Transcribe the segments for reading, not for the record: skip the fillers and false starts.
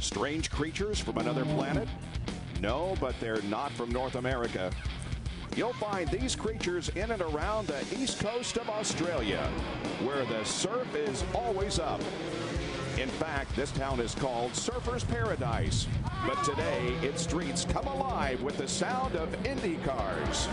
Strange creatures from another planet? No, but they're not from North America. You'll find these creatures in and around the east coast of Australia, where the surf is always up. In fact, this town is called Surfers Paradise. But today, its streets come alive with the sound of Indy cars.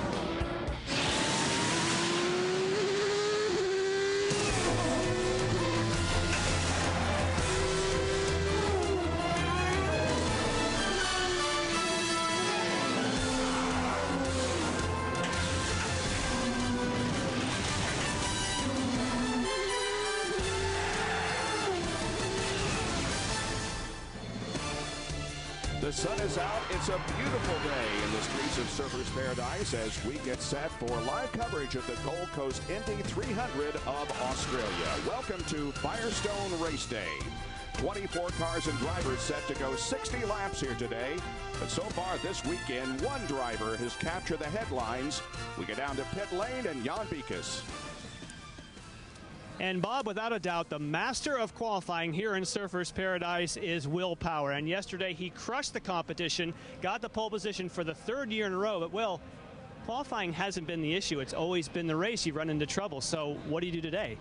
The sun is out. It's a beautiful day in the streets of Surfers Paradise as we get set for live coverage of the Gold Coast Indy 300 of Australia. Welcome to Firestone Race Day. 24 cars and drivers set to go 60 laps here today. But so far this weekend, one driver has captured the headlines. We get down to pit lane and Jan Beekes. And Bob, without a doubt, the master of qualifying here in Surfers Paradise is Will Power. And yesterday he crushed the competition, got the pole position for the third year in a row. But Will, qualifying hasn't been the issue. It's always been the race. You've run into trouble. So what do you do today?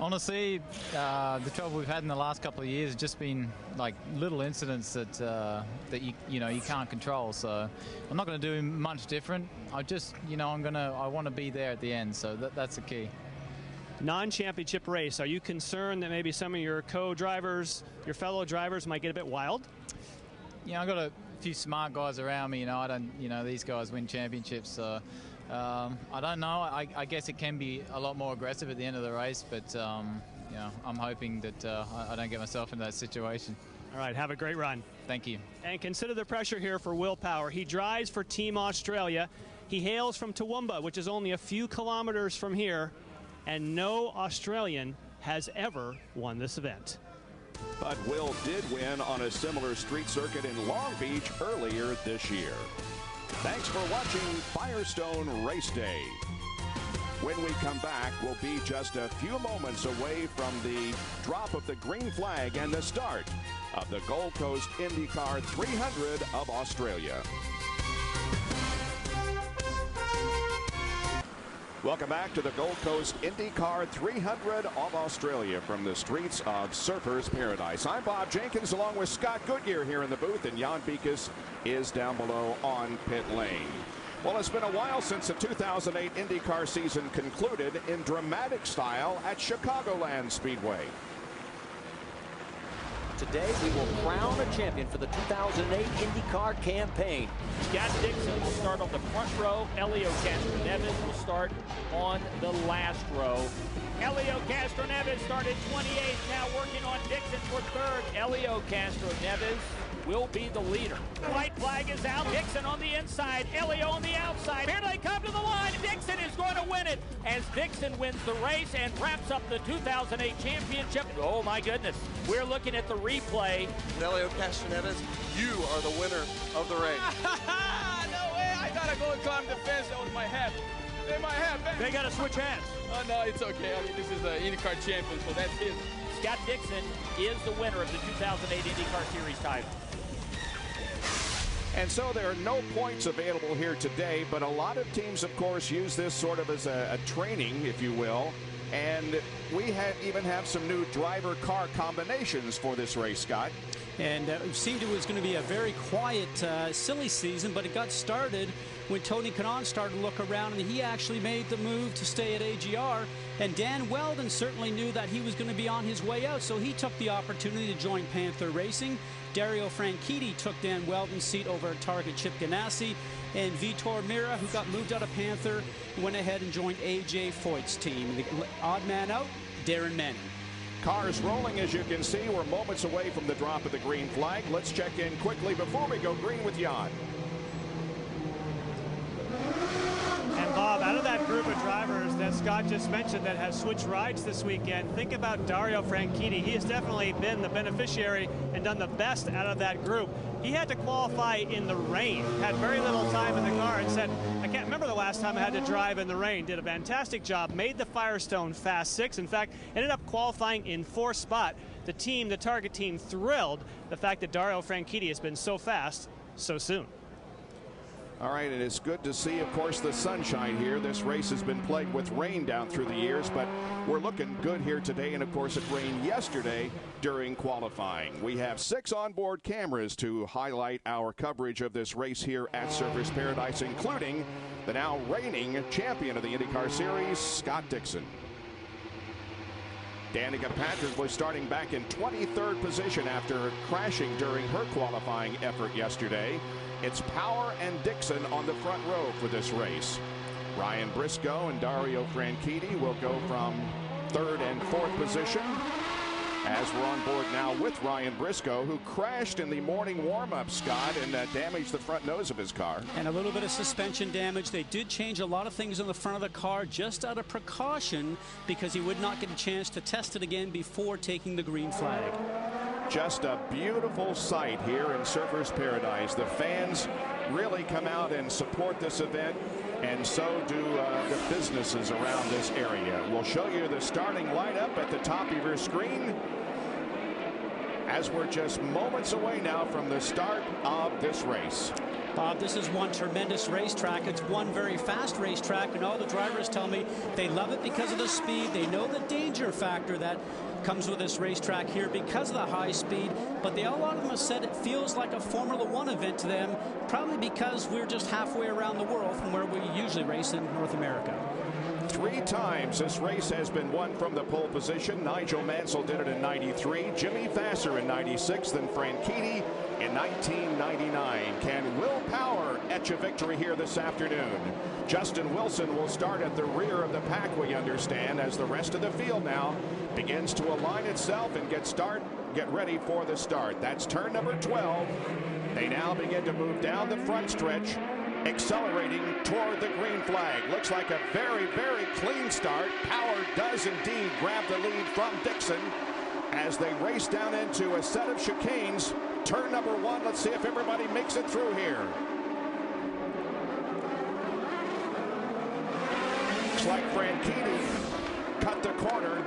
Honestly, the trouble we've had in the last couple of years has just been like little incidents that that you can't control. So I'm not going to do much different. I just I want to be there at the end. So that's the key. Non-championship race. Are you concerned that maybe some of your co-drivers, your fellow drivers, might get a bit wild? Yeah, I've got a few smart guys around me. I don't. These guys win championships. So I don't know. I guess it can be a lot more aggressive at the end of the race, but I'm hoping that I don't get myself into that situation. All right, have a great run. Thank you. And consider the pressure here for Will Power. He drives for Team Australia. He hails from Toowoomba, which is only a few kilometers from here. And no Australian has ever won this event. But Will did win on a similar street circuit in Long Beach earlier this year. Thanks for watching Firestone Race Day. When we come back, we'll be just a few moments away from the drop of the green flag and the start of the Gold Coast INDYCAR 300 of Australia. Welcome back to the Gold Coast INDYCAR 300 of Australia from the streets of Surfers Paradise. I'm Bob Jenkins along with Scott Goodyear here in the booth, and Jan Beekes is down below on pit lane. Well, it's been a while since the 2008 INDYCAR season concluded in dramatic style at Chicagoland Speedway. Today, we will crown a champion for the 2008 INDYCAR campaign. Scott Dixon will start on the front row. Elio Castro-Neves will start on the last row. Elio Castro-Neves started 28th, now working on Dixon for third. Elio Castro-Neves will be the leader. White flag is out. Dixon on the inside. Elio on the outside. Here they come to the line. Dixon is going to win it as Dixon wins the race and wraps up the 2008 championship. Oh my goodness. We're looking at the replay. Elio Castro-Neves, you are the winner of the race. No way. I gotta go and climb the fence. That was my hat. Hey, my hat, man. They got to switch hats. Oh, no, it's okay. I mean, this is the INDYCAR champion, so that's his. Scott Dixon is the winner of the 2008 INDYCAR Series title. And so there are no points available here today, but a lot of teams, of course, use this sort of as a training, if you will. And we even have some new driver-car combinations for this race, Scott. And it seemed it was going to be a very quiet, silly season, but it got started when Tony KANAAN started to look around, and he actually made the move to stay at AGR. And Dan Weldon certainly knew that he was going to be on his way out, so he took the opportunity to join Panther Racing. Dario Franchitti took Dan Weldon's seat over Target Chip Ganassi, and Vitor Mira, who got moved out of Panther, went ahead and joined AJ Foyt's team. The odd man out, Darren Manning. Cars rolling, as you can see. We're moments away from the drop of the green flag. Let's check in quickly before we go green with Jan. And Bob, out of that group of drivers that Scott just mentioned that has switched rides this weekend, think about Dario Franchitti. He has definitely been the beneficiary and done the best out of that group. He had to qualify in the rain, had very little time in the car, and said, I can't remember remember the last time I had to drive in the rain. Did a fantastic job, made the Firestone Fast 6. In fact, ended up qualifying in 4th spot. The team, the target team, thrilled the fact that Dario Franchitti has been so fast so soon. All right, and it's good to see, of course, the sunshine here. This race has been plagued with rain down through the years, but we're looking good here today. And, of course, it rained yesterday during qualifying. We have 6 onboard cameras to highlight our coverage of this race here at Surfers Paradise, including the now reigning champion of the IndyCar Series, Scott Dixon. DANICA Patrick was starting back in 23rd position after crashing during her qualifying effort yesterday. It's Power and Dixon on the front row for this race. Ryan Briscoe and Dario Franchitti will go from 3rd and 4th position, as we're on board now with Ryan Briscoe, who crashed in the morning warm-up, Scott, and damaged the front nose of his car. And a little bit of suspension damage. They did change a lot of things on the front of the car just out of precaution because he would not get a chance to test it again before taking the green flag. Just a beautiful sight here in Surfers Paradise. The fans really come out and support this event, and so do the businesses around this area. We'll show you the starting lineup at the top of your screen as we're just moments away now from the start of this race. Bob, this is one tremendous racetrack. It's one very fast racetrack, and all the drivers tell me they love it because of the speed. They know the danger factor that comes with this racetrack here because of the high speed, but a lot of them have said it feels like a Formula One event to them, probably because we're just halfway around the world from where we usually race in North America. 3 times this race has been won from the pole position. Nigel Mansell did it in '93, Jimmy Vasser in '96, then Franchitti in 1999. Can Will Power etch a victory here this afternoon? Justin Wilson will start at the rear of the pack, we understand, as the rest of the field now begins to align itself and get ready for the start. That's turn number 12. They now begin to move down the front stretch, accelerating toward the green flag. Looks like a very, very clean start. Power does indeed grab the lead from Dixon as they race down into a set of chicanes. Turn number 1. Let's see if everybody makes it through here. Looks like Franchitti cut the corner.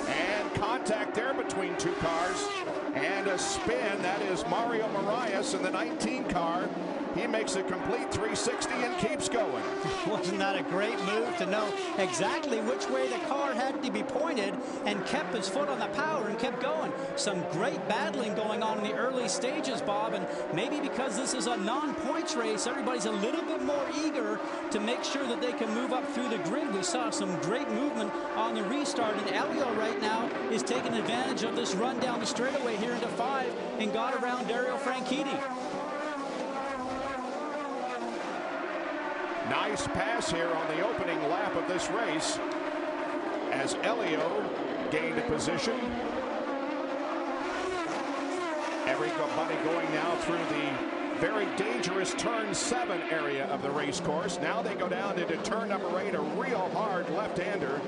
And contact there between 2 cars. And a spin. That is Mario Marias in the 19 car. He makes a complete 360 and keeps going. Wasn't that a great move to know exactly which way the car had to be pointed and kept his foot on the power and kept going? Some great battling going on in the early stages, Bob, and maybe because this is a non-points race, everybody's a little bit more eager to make sure that they can move up through the grid. We saw some great movement on the restart, and Elio right now is taking advantage of this run down the straightaway here into 5 and got around Dario Franchitti. Nice pass here on the opening lap of this race as Elio gained a position. Everybody going now through the very dangerous turn 7 area of the race course. Now they go down into turn number 8, a real hard left-hander.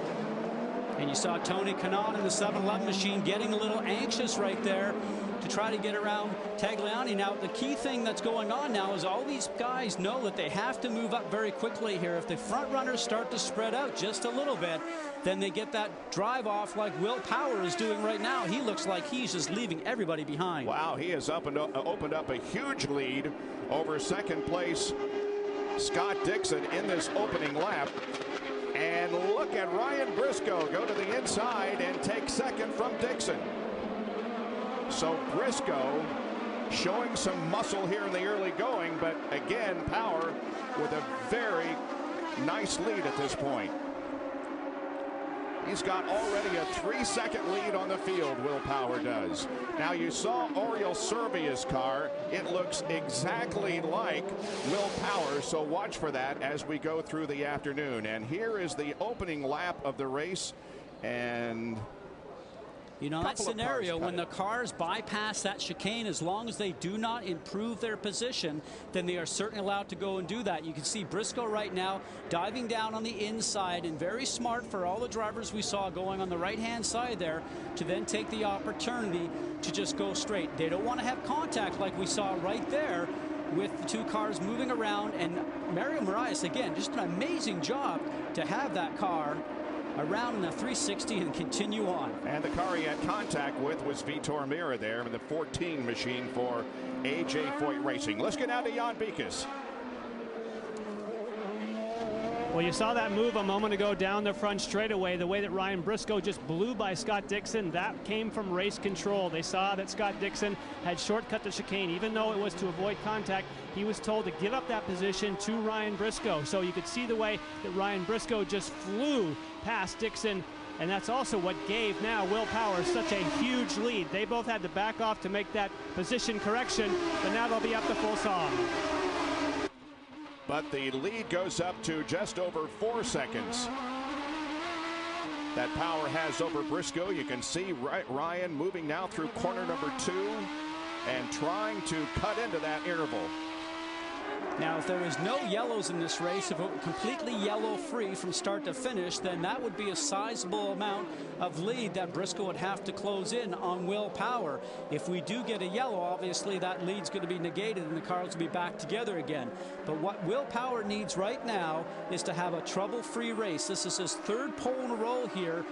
And you saw Tony Kanaan in the 7-Eleven machine getting a little anxious right there to try to get around Tagliani. Now, the key thing that's going on now is all these guys know that they have to move up very quickly here. If the front runners start to spread out just a little bit, then they get that drive off like Will Power is doing right now. He looks like he's just leaving everybody behind. Wow, he has opened up a huge lead over second place Scott Dixon in this opening lap. And look at Ryan Briscoe go to the inside and take second from Dixon. So Briscoe showing some muscle here in the early going, but again, Power with a very nice lead at this point. He's got already a 3-second lead on the field, Will Power does. Now you saw Oriol Servia's car. It looks exactly like Will Power, so watch for that as we go through the afternoon. And here is the opening lap of the race, and you know, that scenario when the cars bypass that chicane, as long as they do not improve their position, then they are certainly allowed to go and do that. You can see Briscoe right now diving down on the inside, and very smart for all the drivers we saw going on the right-hand side there to then take the opportunity to just go straight. They don't want to have contact like we saw right there with the two cars moving around, and Mario Moraes, again, just an amazing job to have that car around in a 360 and continue on. And the car he had contact with was Vitor Meira there in the 14 machine for AJ Foyt Racing. Let's get out to Jan Beekes. Well, you saw that move a moment ago down the front straightaway, the way that Ryan Briscoe just blew by Scott Dixon. That came from race control. They saw that Scott Dixon had shortcut the chicane. Even though it was to avoid contact, he was told to give up that position to Ryan Briscoe. So you could see the way that Ryan Briscoe just flew past Dixon, and that's also what gave now Will Power such a huge lead. They both had to back off to make that position correction, but now they'll be up to full song. But the lead goes up to just over 4 seconds. That Power has over Briscoe. You can see Ryan moving now through corner number 2 and trying to cut into that interval. Now, if there was no yellows in this race, if it were completely yellow free from start to finish, then that would be a sizable amount of lead that Briscoe would have to close in on Will Power. If we do get a yellow, obviously that lead's going to be negated and the cars will be back together again. But what Will Power needs right now is to have a trouble-free race. This is his 3rd pole in a row here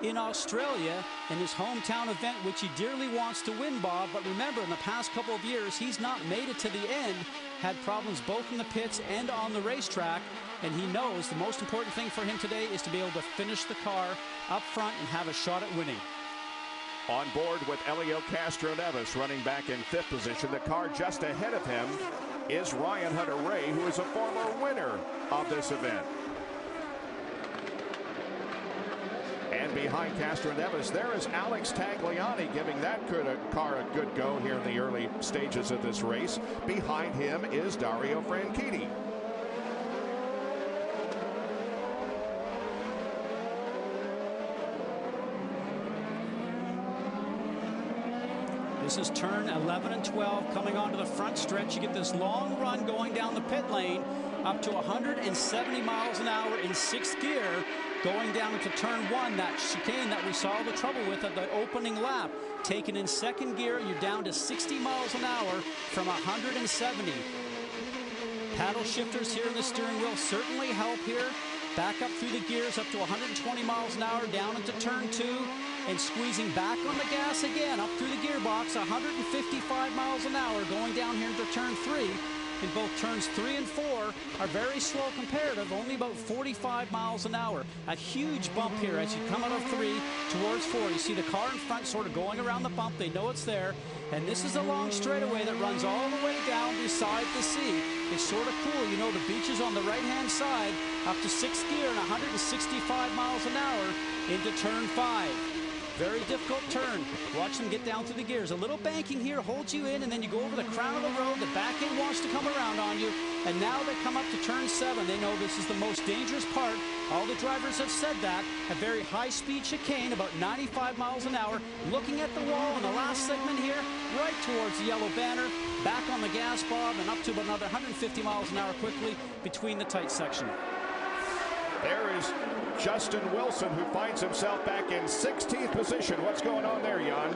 in Australia in his hometown event, which he dearly wants to win, Bob. But remember, in the past couple of years, he's not made it to the end, had problems both in the pits and on the racetrack, and he knows the most important thing for him today is to be able to finish the car up front and have a shot at winning. On board with Helio Castroneves running back in 5th position. The car just ahead of him is Ryan Hunter-Reay, who is a former winner of this event. And behind Castroneves, there is Alex Tagliani giving that car a good go here in the early stages of this race. Behind him is Dario Franchitti. This is turn 11 and 12 coming onto the front stretch. You get this long run going down the pit lane up to 170 miles an hour in 6th gear, going down into turn 1, that chicane that we saw the trouble with at the opening lap. Taken in 2nd gear, you're down to 60 miles an hour from 170. Paddle shifters here in the steering wheel certainly help here. Back up through the gears up to 120 miles an hour down into turn 2, and squeezing back on the gas again up through the gearbox, 155 miles an hour going down here into turn 3. In both turns 3 and 4 are very slow comparative, only about 45 miles an hour. A huge bump here as you come out of 3 towards 4. You see the car in front sort of going around the bump. They know it's there. And this is a long straightaway that runs all the way down beside the sea. It's sort of cool. You know, the beach is on the right-hand side up to 6th gear and 165 miles an hour into turn 5. Very difficult turn. Watch them get down through the gears. A little banking here holds you in, and then you go over the crown of the road. The back end wants to come around on you, and now they come up to turn 7. They know this is the most dangerous part. All the drivers have said that. A very high-speed chicane, about 95 miles an hour. Looking at the wall in the last segment here, right towards the yellow banner. Back on the gas, Bob, and up to about another 150 miles an hour quickly between the tight section. There is Justin Wilson, who finds himself back in 16th position. What's going on there, Jan?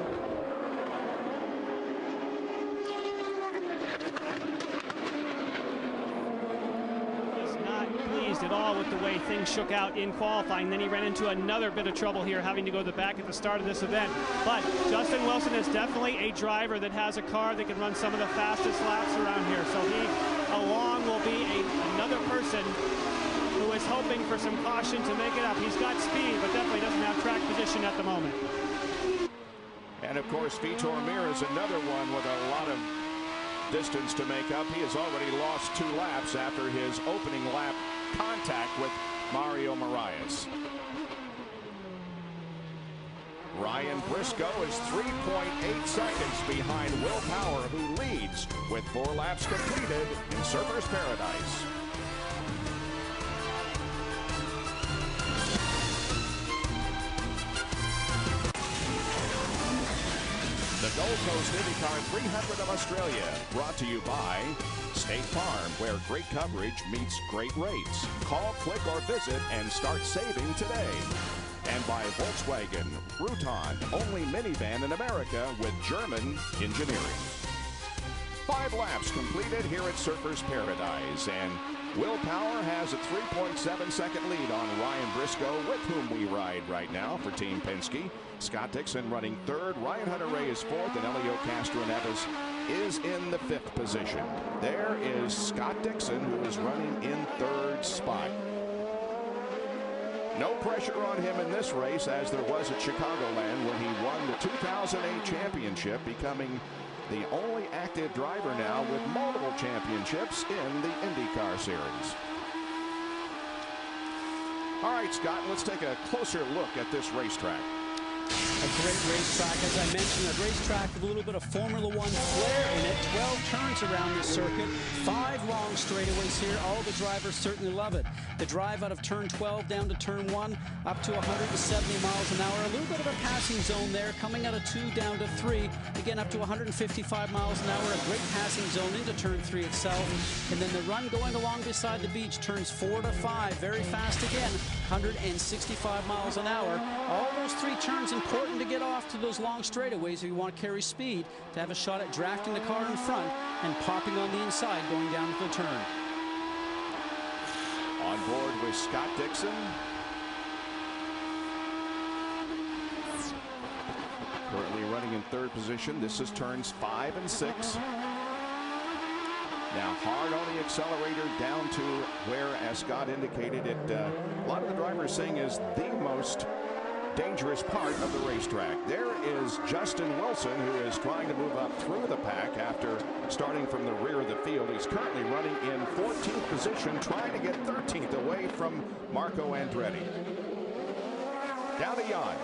He's not pleased at all with the way things shook out in qualifying. Then he ran into another bit of trouble here, having to go to the back at the start of this event. But Justin Wilson is definitely a driver that has a car that can run some of the fastest laps around here. So he, along, will be another person who is hoping for some caution to make it up. He's got speed, but definitely doesn't have track position at the moment. And of course, Vitor Meira is another one with a lot of distance to make up. He has already lost 2 laps after his opening lap contact with Mario Moraes. Ryan Briscoe is 3.8 seconds behind Will Power, who leads with 4 laps completed in Surfers Paradise. The Gold Coast INDYCAR 300 of Australia, brought to you by State Farm, where great coverage meets great rates. Call, click, or visit and start saving today. And by Volkswagen, Routon, only minivan in America with German engineering. 5 laps completed here at Surfers Paradise, and Will Power has a 3.7-second lead on Ryan Briscoe, with whom we ride right now for Team Penske. Scott Dixon running 3rd, Ryan Hunter-Reay is 4th, and Elio Castro-Neves is in the 5th position. There is Scott Dixon, who is running in 3rd spot. No pressure on him in this race, as there was at Chicagoland when he won the 2008 championship, becoming the only active driver now with multiple championships in the IndyCar Series. All right, Scott, let's take a closer look at this racetrack. A great racetrack, as I mentioned, a racetrack with a little bit of Formula One flair in it. 12 turns around this circuit, 5 long straightaways here. All the drivers certainly love it. The drive out of turn 12 down to turn 1, up to 170 miles an hour. A little bit of a passing zone there, coming out of 2 down to 3. Again, up to 155 miles an hour. A great passing zone into turn 3 itself. And then the run going along beside the beach, turns 4 to 5. Very fast again, 165 miles an hour. All those 3 turns important to get off to those long straightaways if you want to carry speed, to have a shot at drafting the car in front and popping on the inside going down to the turn. On board with Scott Dixon. Currently running in 3rd position. This is turns 5 and 6. Now hard on the accelerator down to where, as Scott indicated, it a lot of the drivers saying is the most dangerous part of the racetrack. There is Justin Wilson, who is trying to move up through the pack after starting from the rear of the field. He's currently running in 14th position, trying to get 13th away from Marco Andretti. Down to Jan.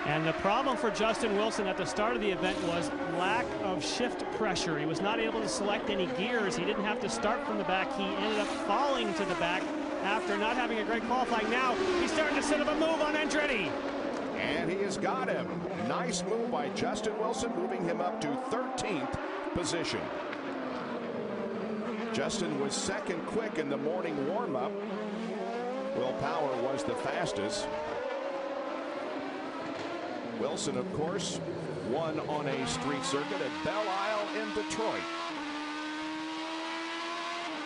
And the problem for Justin Wilson at the start of the event was lack of shift pressure. He was not able to select any gears. He didn't have to start from the back. He ended up falling to the back after not having a great qualifying. Now he's starting to set up a move on Andretti. And he has got him. Nice move by Justin Wilson, moving him up to 13th position. Justin was second quick in the morning warm-up. Will Power was the fastest. Wilson, of course, won on a street circuit at Belle Isle in Detroit.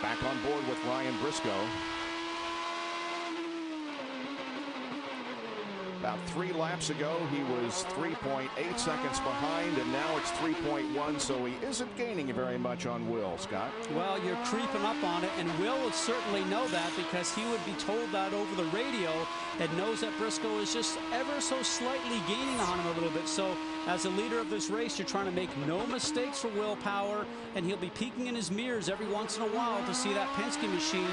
Back on board with Ryan Briscoe. About 3 laps ago, he was 3.8 seconds behind, and now it's 3.1, so he isn't gaining very much on Will, Scott. Well, you're creeping up on it, and Will would certainly know that, because he would be told that over the radio, and knows that Briscoe is just ever so slightly gaining on him a little bit. So as a leader of this race, you're trying to make no mistakes for Will Power, and he'll be peeking in his mirrors every once in a while to see that Penske machine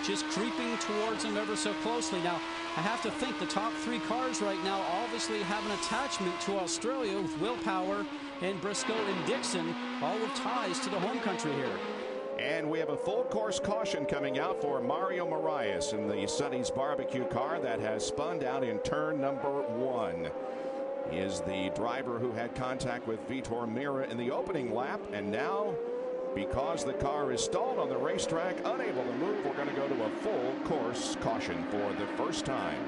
just creeping towards him ever so closely. Now, I have to think the top 3 cars right now obviously have an attachment to Australia, with Will Power and Briscoe and Dixon, all with ties to the home country here. And we have a full course caution coming out for Mario Moraes in the Sonny's barbecue car that has spun out in turn number 1. He is the driver who had contact with Vitor Meira in the opening lap, and now, because the car is stalled on the racetrack, unable to move, we're going to go to a full course caution for the first time.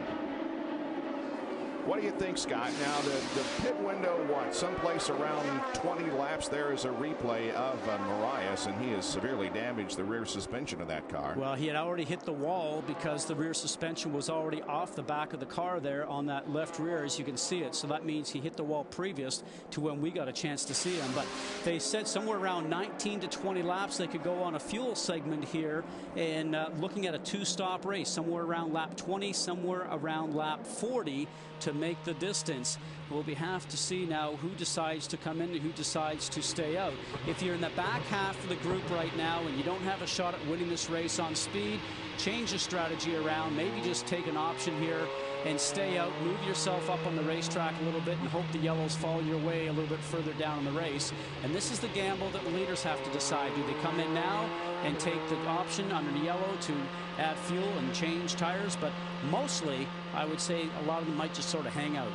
What do you think, Scott? Now, the pit window, someplace around 20 laps, there is a replay of Moraes, and he has severely damaged the rear suspension of that car. Well, he had already hit the wall because the rear suspension was already off the back of the car there on that left rear, as you can see it. So that means he hit the wall previous to when we got a chance to see him. But they said somewhere around 19 to 20 laps they could go on a fuel segment here, and looking at a 2-stop race, somewhere around lap 20, somewhere around lap 40 to make the distance. We'll have to see now who decides to come in and who decides to stay out. If you're in the back half of the group right now and you don't have a shot at winning this race on speed, change the strategy around. Maybe just take an option here and stay out, move yourself up on the racetrack a little bit, and hope the yellows follow your way a little bit further down in the race. And this is the gamble that the leaders have to decide. Do they come in now and take the option under the yellow to add fuel and change tires? But mostly, I would say a lot of them might just sort of hang out.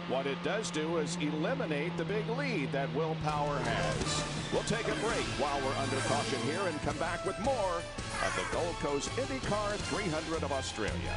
What it does do is eliminate the big lead that Will Power has. We'll take a break while we're under caution here and come back with more of the Gold Coast IndyCar 300 of Australia.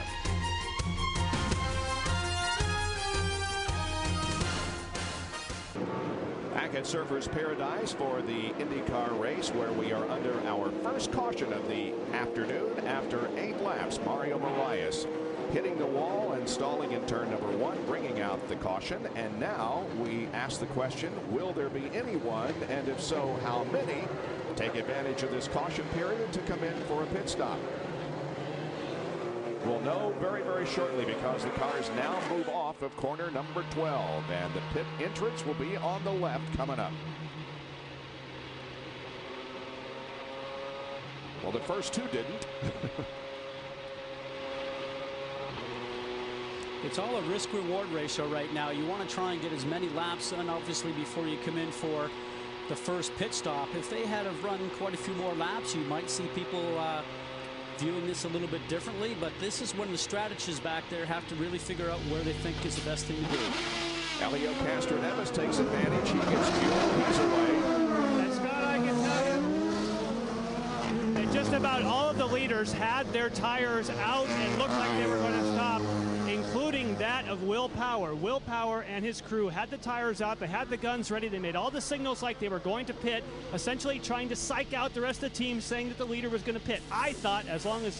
Back Back at Surfers Paradise for the IndyCar race, where we are under our first caution of the afternoon after 8 laps. Mario Moraes hitting the wall and stalling in turn number 1, bringing out the caution. And now we ask the question, will there be anyone, and if so, how many, take advantage of this caution period to come in for a pit stop? We'll know very, very shortly, because the cars now move off of corner number 12, and the pit entrance will be on the left coming up. Well, the first 2 didn't. It's all a risk-reward ratio right now. You want to try and get as many laps done, obviously, before you come in for the first pit stop. If they had have run quite a few more laps, you might see people viewing this a little bit differently, but this is when the strategists back there have to really figure out where they think is the best thing to do. Elio Castroneves takes advantage. He gets fuel. He's away. And Scott, I can tell you, that just about all of the leaders had their tires out and looked like they were going to stop, including that of Will Power. Will Power and his crew had the tires out. They had the guns ready. They made all the signals like they were going to pit, essentially trying to psych out the rest of the team, saying that the leader was going to pit. I thought, as well as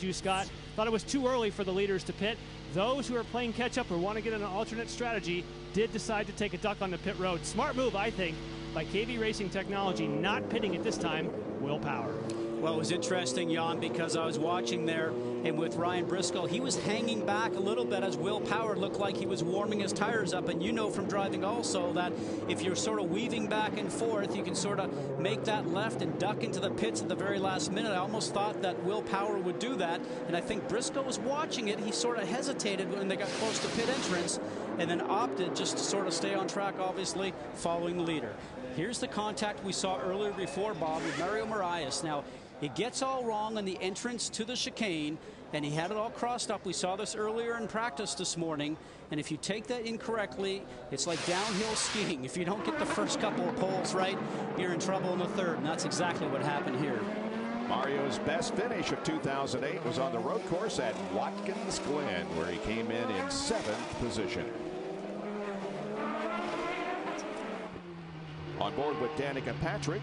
you, Scott, thought it was too early for the leaders to pit. Those who are playing catch-up or want to get an alternate strategy did decide to take a duck on the pit road. Smart move, I think, by KV Racing Technology, not pitting at this time. Will Power. Well, it was interesting, Jan, because I was watching there, and with Ryan Briscoe, he was hanging back a little bit as Will Power looked like he was warming his tires up. And you know from driving also that if you're sort of weaving back and forth, you can sort of make that left and duck into the pits at the very last minute. I almost thought that Will Power would do that, and I think Briscoe was watching it. He sort of hesitated when they got close to pit entrance, and then opted just to sort of stay on track, obviously, following the leader. Here's the contact we saw earlier before, Bob, with Mario Moraes. Now, it gets all wrong on the entrance to the chicane, and he had it all crossed up. We saw this earlier in practice this morning, and if you take that incorrectly, it's like downhill skiing. If you don't get the first couple of poles right, you're in trouble in the third, and that's exactly what happened here. Mario's best finish of 2008 was on the road course at Watkins Glen, where he came in 7th position. On board with Danica Patrick,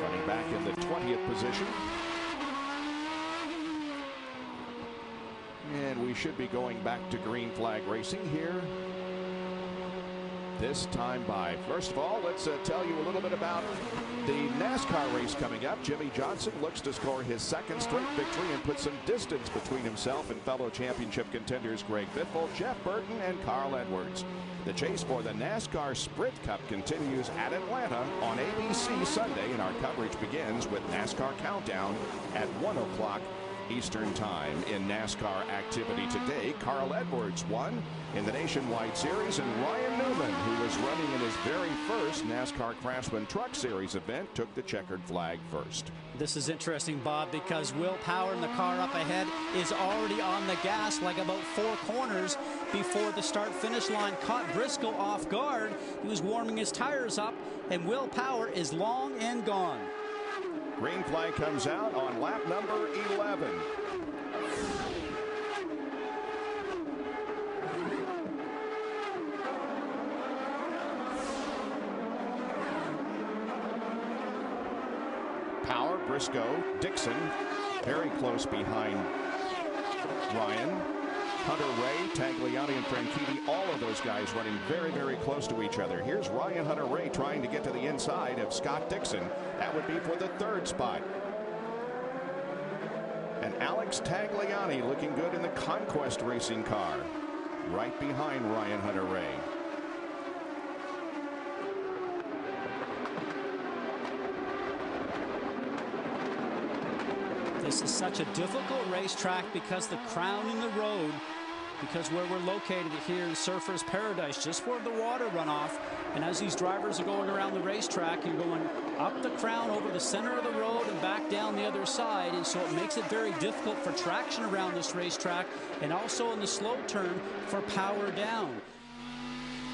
running back in the 20th position. And we should be going back to green flag racing here this time by. First of all, let's tell you a little bit about the NASCAR race coming up. Jimmy Johnson looks to score his 2nd straight victory and put some distance between himself and fellow championship contenders Greg Biffle, Jeff Burton, and Carl Edwards. The chase for the NASCAR Sprint Cup continues at Atlanta on ABC Sunday, and our coverage begins with NASCAR Countdown at 1 o'clock Eastern Time. In NASCAR activity today, Carl Edwards won in the Nationwide Series, and Ryan Newman, who was running in his very first NASCAR Craftsman Truck Series event, took the checkered flag first. This is interesting, Bob, because Will Power in the car up ahead is already on the gas like about 4 corners before the start-finish line. Caught Briscoe off guard. He was warming his tires up, and Will Power is long and gone. Green flag comes out on lap number 11. Power, Briscoe, Dixon, very close behind Ryan. Hunter Ray, Tagliani, and Franchitti, all of those guys running very, very close to each other. Here's Ryan Hunter Ray trying to get to the inside of Scott Dixon. That would be for the 3rd spot. And Alex Tagliani looking good in the Conquest racing car, right behind Ryan Hunter Ray. This is such a difficult racetrack because the crown in the road, because where we're located here in Surfers Paradise, just where the water runoff, and as these drivers are going around the racetrack, you're going up the crown over the center of the road and back down the other side, and so it makes it very difficult for traction around this racetrack, and also in the slow turn for power down.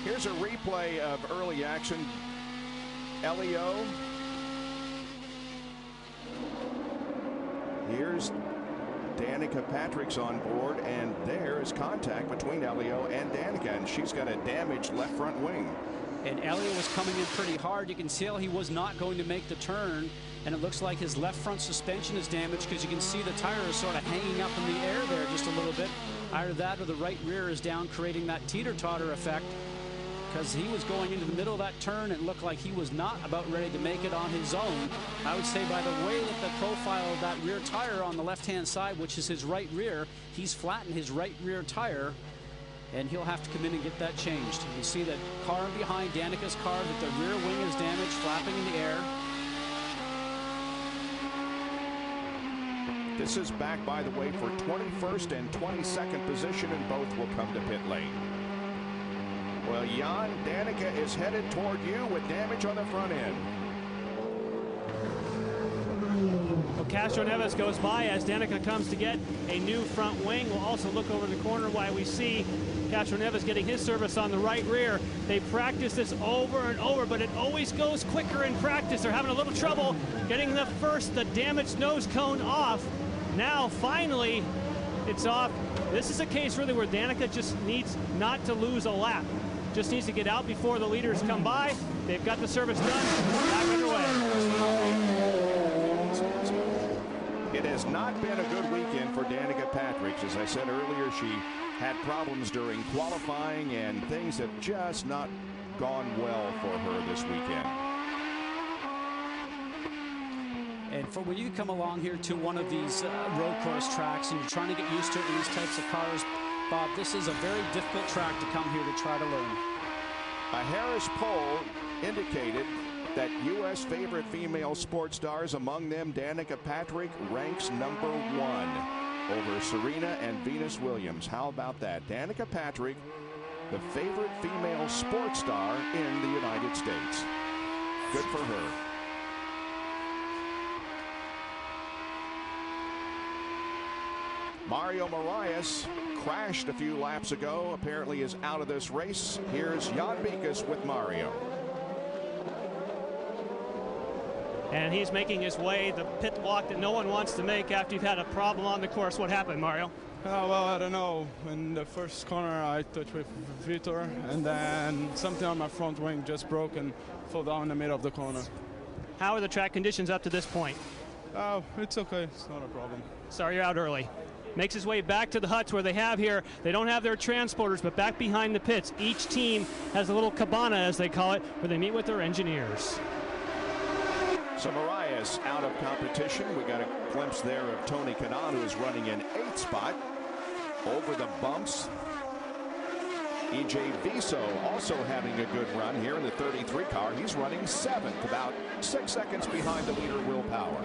Here's a replay of early action. Elio. Here's Danica Patrick's on board, and there is contact between Elio and Danica, and she's got a damaged left front wing. And Elio was coming in pretty hard. You can tell he was not going to make the turn, and it looks like his left front suspension is damaged because you can see the tire is sort of hanging up in the air there just a little bit. Either that or the right rear is down, creating that teeter-totter effect, because he was going into the middle of that turn. It looked like he was not about ready to make it on his own. I would say by the way that the profile of that rear tire on the left-hand side, which is his right rear, he's flattened his right rear tire, and he'll have to come in and get that changed. You can see that car behind Danica's car, that the rear wing is damaged, flapping in the air. This is back, by the way, for 21st and 22nd position, and both will come to pit lane. Well, Jan, Danica is headed toward you with damage on the front end. Well, Castro Neves goes by as Danica comes to get a new front wing. We'll also look over the corner while we see Castro Neves getting his service on the right rear. They practice this over and over, but it always goes quicker in practice. They're having a little trouble getting the damaged nose cone off. Now, finally, it's off. This is a case really where Danica just needs not to lose a lap. Just needs to get out before the leaders come by. They've got the service done. Back underway. It has not been a good weekend for Danica Patrick. As I said earlier, she had problems during qualifying, and things have just not gone well for her this weekend. And for when you come along here to one of these road course tracks and you're trying to get used to it in these types of cars, Bob, this is a very difficult track to come here to try to learn. A Harris poll indicated that U.S. favorite female sports stars, among them Danica Patrick, ranks #1 over Serena and Venus Williams. How about that? Danica Patrick, the favorite female sports star in the United States. Good for her. Mario Moraes crashed a few laps ago, apparently is out of this race. Here's Jan Bikus with Mario. And he's making his way, the pit walk that no one wants to make after you've had a problem on the course. What happened, Mario? Well, I don't know. In the first corner, I touched with Vitor, and then something on my front wing just broke and fell down in the middle of the corner. How are the track conditions up to this point? Oh, it's okay. It's not a problem. Sorry you're out early. Makes his way back to the huts where they have here. They don't have their transporters, but back behind the pits, each team has a little cabana, as they call it, where they meet with their engineers. So Moraes out of competition. We got a glimpse there of Tony KANAAN, who is running in 8th spot over the bumps. EJ Viso also having a good run here in the 33 car. He's running 7th, about 6 seconds behind the leader, Will Power.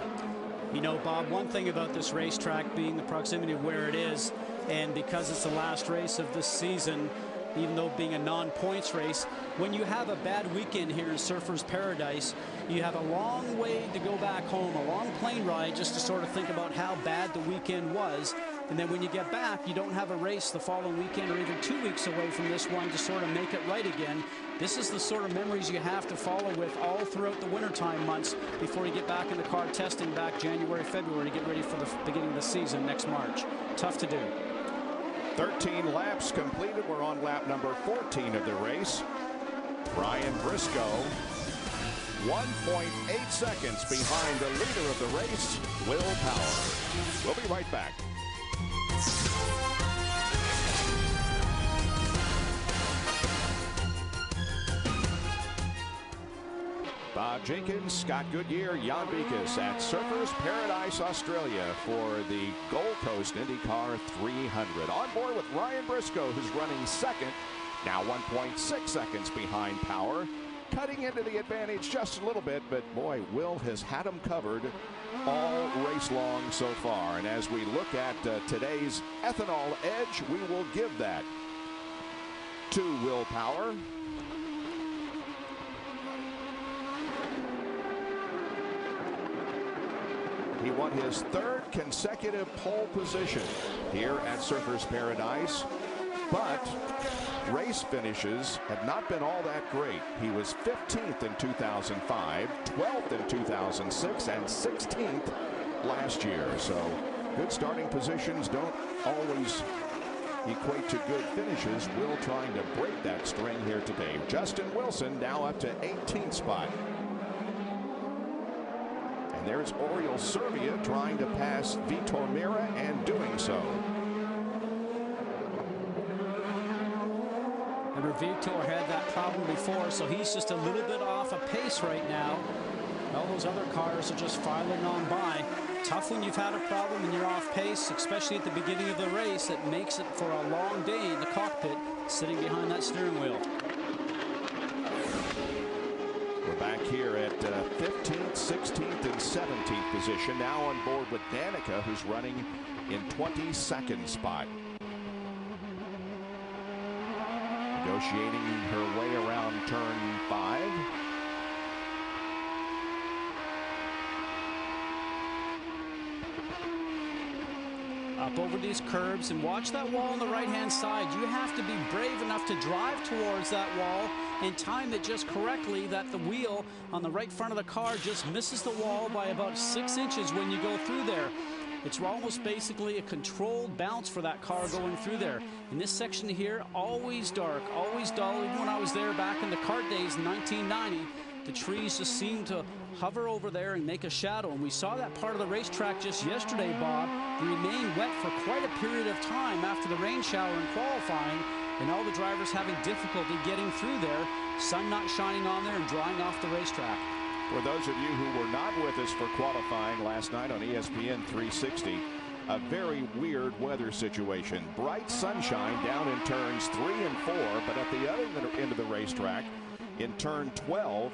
You know, Bob, one thing about this racetrack being the proximity of where it is, and because it's the last race of this season, even though being a non-points race, when you have a bad weekend here in Surfers Paradise, you have a long way to go back home, a long plane ride just to sort of think about how bad the weekend was. And then when you get back, you don't have a race the following weekend or even 2 weeks away from this one to sort of make it right again. This is the sort of memories you have to follow with all throughout the wintertime months before you get back in the car testing back January, February to get ready for the beginning of the season next March. Tough to do. 13 laps completed. We're on lap number 14 of the race. Brian Briscoe, 1.8 seconds behind the leader of the race, Will Power. We'll be right back. Bob Jenkins, Scott Goodyear, Jan Bikus at Surfers Paradise, Australia for the Gold Coast IndyCar 300. On board with Ryan Briscoe, who's running 2nd, now 1.6 seconds behind Power. Cutting into the advantage just a little bit, but boy, Will has had him covered all race long so far. And as we look at today's ethanol edge, we will give that to Will Power. He won his 3rd consecutive pole position here at Surfers Paradise, but race finishes have not been all that great. He was 15th in 2005, 12th in 2006, and 16th last year. So good starting positions don't always equate to good finishes. Will trying to break that string here today. Justin Wilson now up to 18th spot. And there's Oriol Servia trying to pass Vitor Mira and doing so. Remember, Vitor had that problem before, so he's just a little bit off a pace right now. All those other cars are just filing on by. Tough when you've had a problem and you're off pace, especially at the beginning of the race. It makes it for a long day in the cockpit, sitting behind that steering wheel. We're back here at 15th, 16th, and 17th position. Now on board with DANICA, who's running in 22nd spot. Negotiating her way around turn 5. Up over these curbs and watch that wall on the right-hand side. You have to be brave enough to drive towards that wall and time it just correctly that the wheel on the right front of the car just misses the wall by about 6 inches when you go through there. It's almost basically a controlled bounce for that car going through there. In this section here, always dark, always dull. Even when I was there back in the kart days in 1990, the trees just seemed to hover over there and make a shadow. And we saw that part of the racetrack just yesterday, Bob. They remained wet for quite a period of time after the rain shower in qualifying, and all the drivers having difficulty getting through there, sun not shining on there and drying off the racetrack. For those of you who were not with us for qualifying last night on ESPN 360, a very weird weather situation. Bright sunshine down in turns 3 and 4, but at the other end of the racetrack, in turn 12,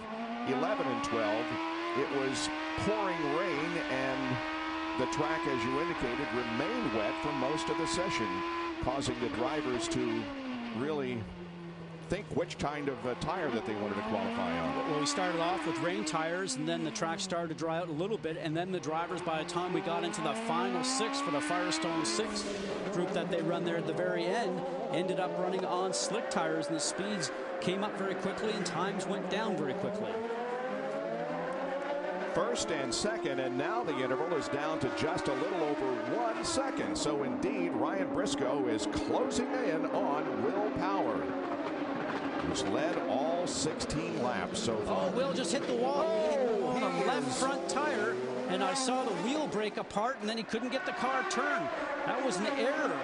11 and 12, it was pouring rain, and the track, as you indicated, remained wet for most of the session, causing the drivers to really think which kind of tire that they wanted to qualify on. Well, we started off with rain tires, and then the track started to dry out a little bit, and then the drivers, by the time we got into the final 6 for the Firestone 6 group that they run there at the very end, ended up running on slick tires, and the speeds came up very quickly and times went down very quickly. First and second, and now the interval is down to just a little over 1 second. So indeed, Ryan Briscoe is closing in on Will Power, who's led all 16 laps so far. Oh, Will just hit the wall. On the left front tire, and I saw the wheel break apart, and then he couldn't get the car turned. That was an error.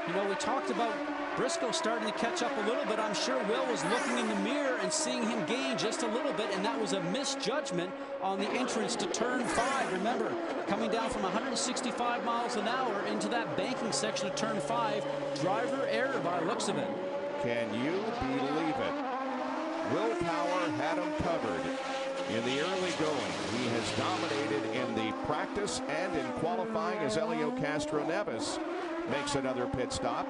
You know, we talked about Briscoe starting to catch up a little bit. I'm sure Will was looking in the mirror and seeing him gain just a little bit, and that was a misjudgment on the entrance to turn 5. Remember, coming down from 165 miles an hour into that banking section of turn 5, driver error by the looks of it. Can you believe it? Will Power had him covered in the early going. He has dominated in the practice and in qualifying as Helio Castroneves makes another pit stop.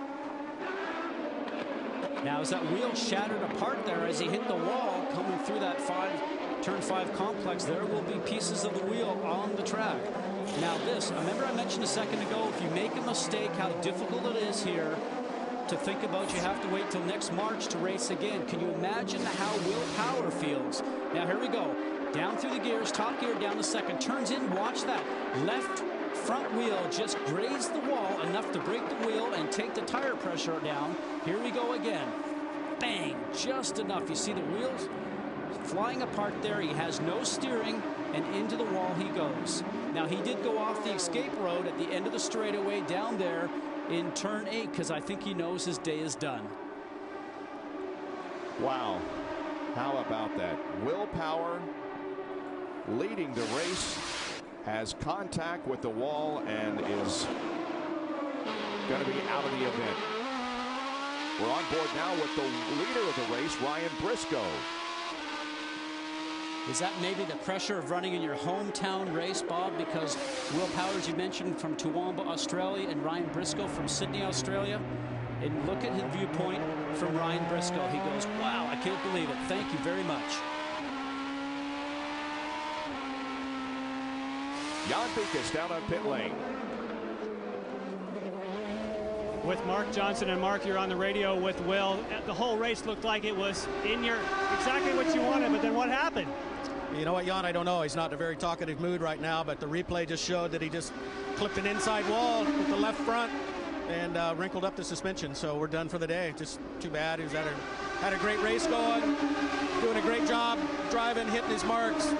Now, as that wheel shattered apart there as he hit the wall coming through that turn 5 complex, there will be pieces of the wheel on the track. Now this, remember I mentioned a second ago, if you make a mistake, how difficult it is here to think about. You have to wait till next March to race again. Can you imagine how Will Power feels? Now here we go. Down through the gears, top gear down to second, turns in, watch that. Left front wheel just grazed the wall enough to break the wheel and take the tire pressure down. Here we go again. Bang, just enough. You see the wheels flying apart there. He has no steering, and into the wall he goes. Now he did go off the escape road at the end of the straightaway down there in turn 8, because I think he knows his day is done. Wow, how about that? Will Power leading the race, has contact with the wall, and is going to be out of the event. We're on board now with the leader of the race, Ryan Briscoe. Is that maybe the pressure of running in your hometown race, Bob? Because Will Power, as you mentioned, from Toowoomba, Australia, and Ryan Briscoe from Sydney, Australia. And look at his viewpoint from Ryan Briscoe. He goes, wow, I can't believe it. Thank you very much. Jan Beekes down on pit lane. With Mark Johnson, and Mark, you're on the radio with Will. The whole race looked like it was in your exactly what you wanted, but then what happened? You know what, Jan? I don't know. He's not in a very talkative mood right now, but the replay just showed that he just clipped an inside wall with the left front and wrinkled up the suspension. So we're done for the day. Just too bad. He's had a great race going, doing a great job driving, hitting his marks,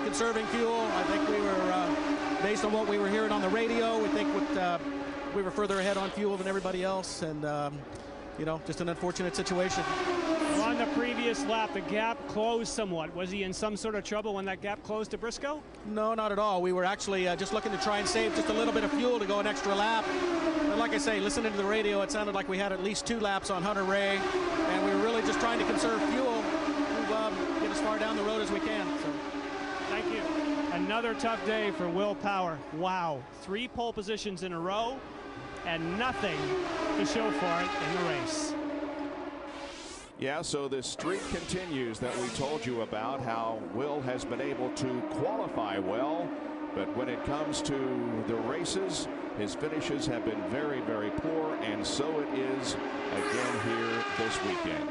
conserving fuel. I think we were, based on what we were hearing on the radio, we think we were further ahead on fuel than everybody else, and you know, just an unfortunate situation. Well, on the previous lap, the gap closed somewhat. Was he in some sort of trouble when that gap closed to Briscoe? No, not at all. We were actually just looking to try and save just a little bit of fuel to go an extra lap. And like I say, listening to the radio, it sounded like we had at least 2 laps on Hunter Ray, and we were really just trying to conserve fuel to get as far down the road as we can. So. Thank you. Another tough day for Will Power. Wow, 3 pole positions in a row and nothing to show for it in the race. Yeah, so this streak continues that we told you about, how Will has been able to qualify well, but when it comes to the races, his finishes have been very, very poor, and so it is again here this weekend.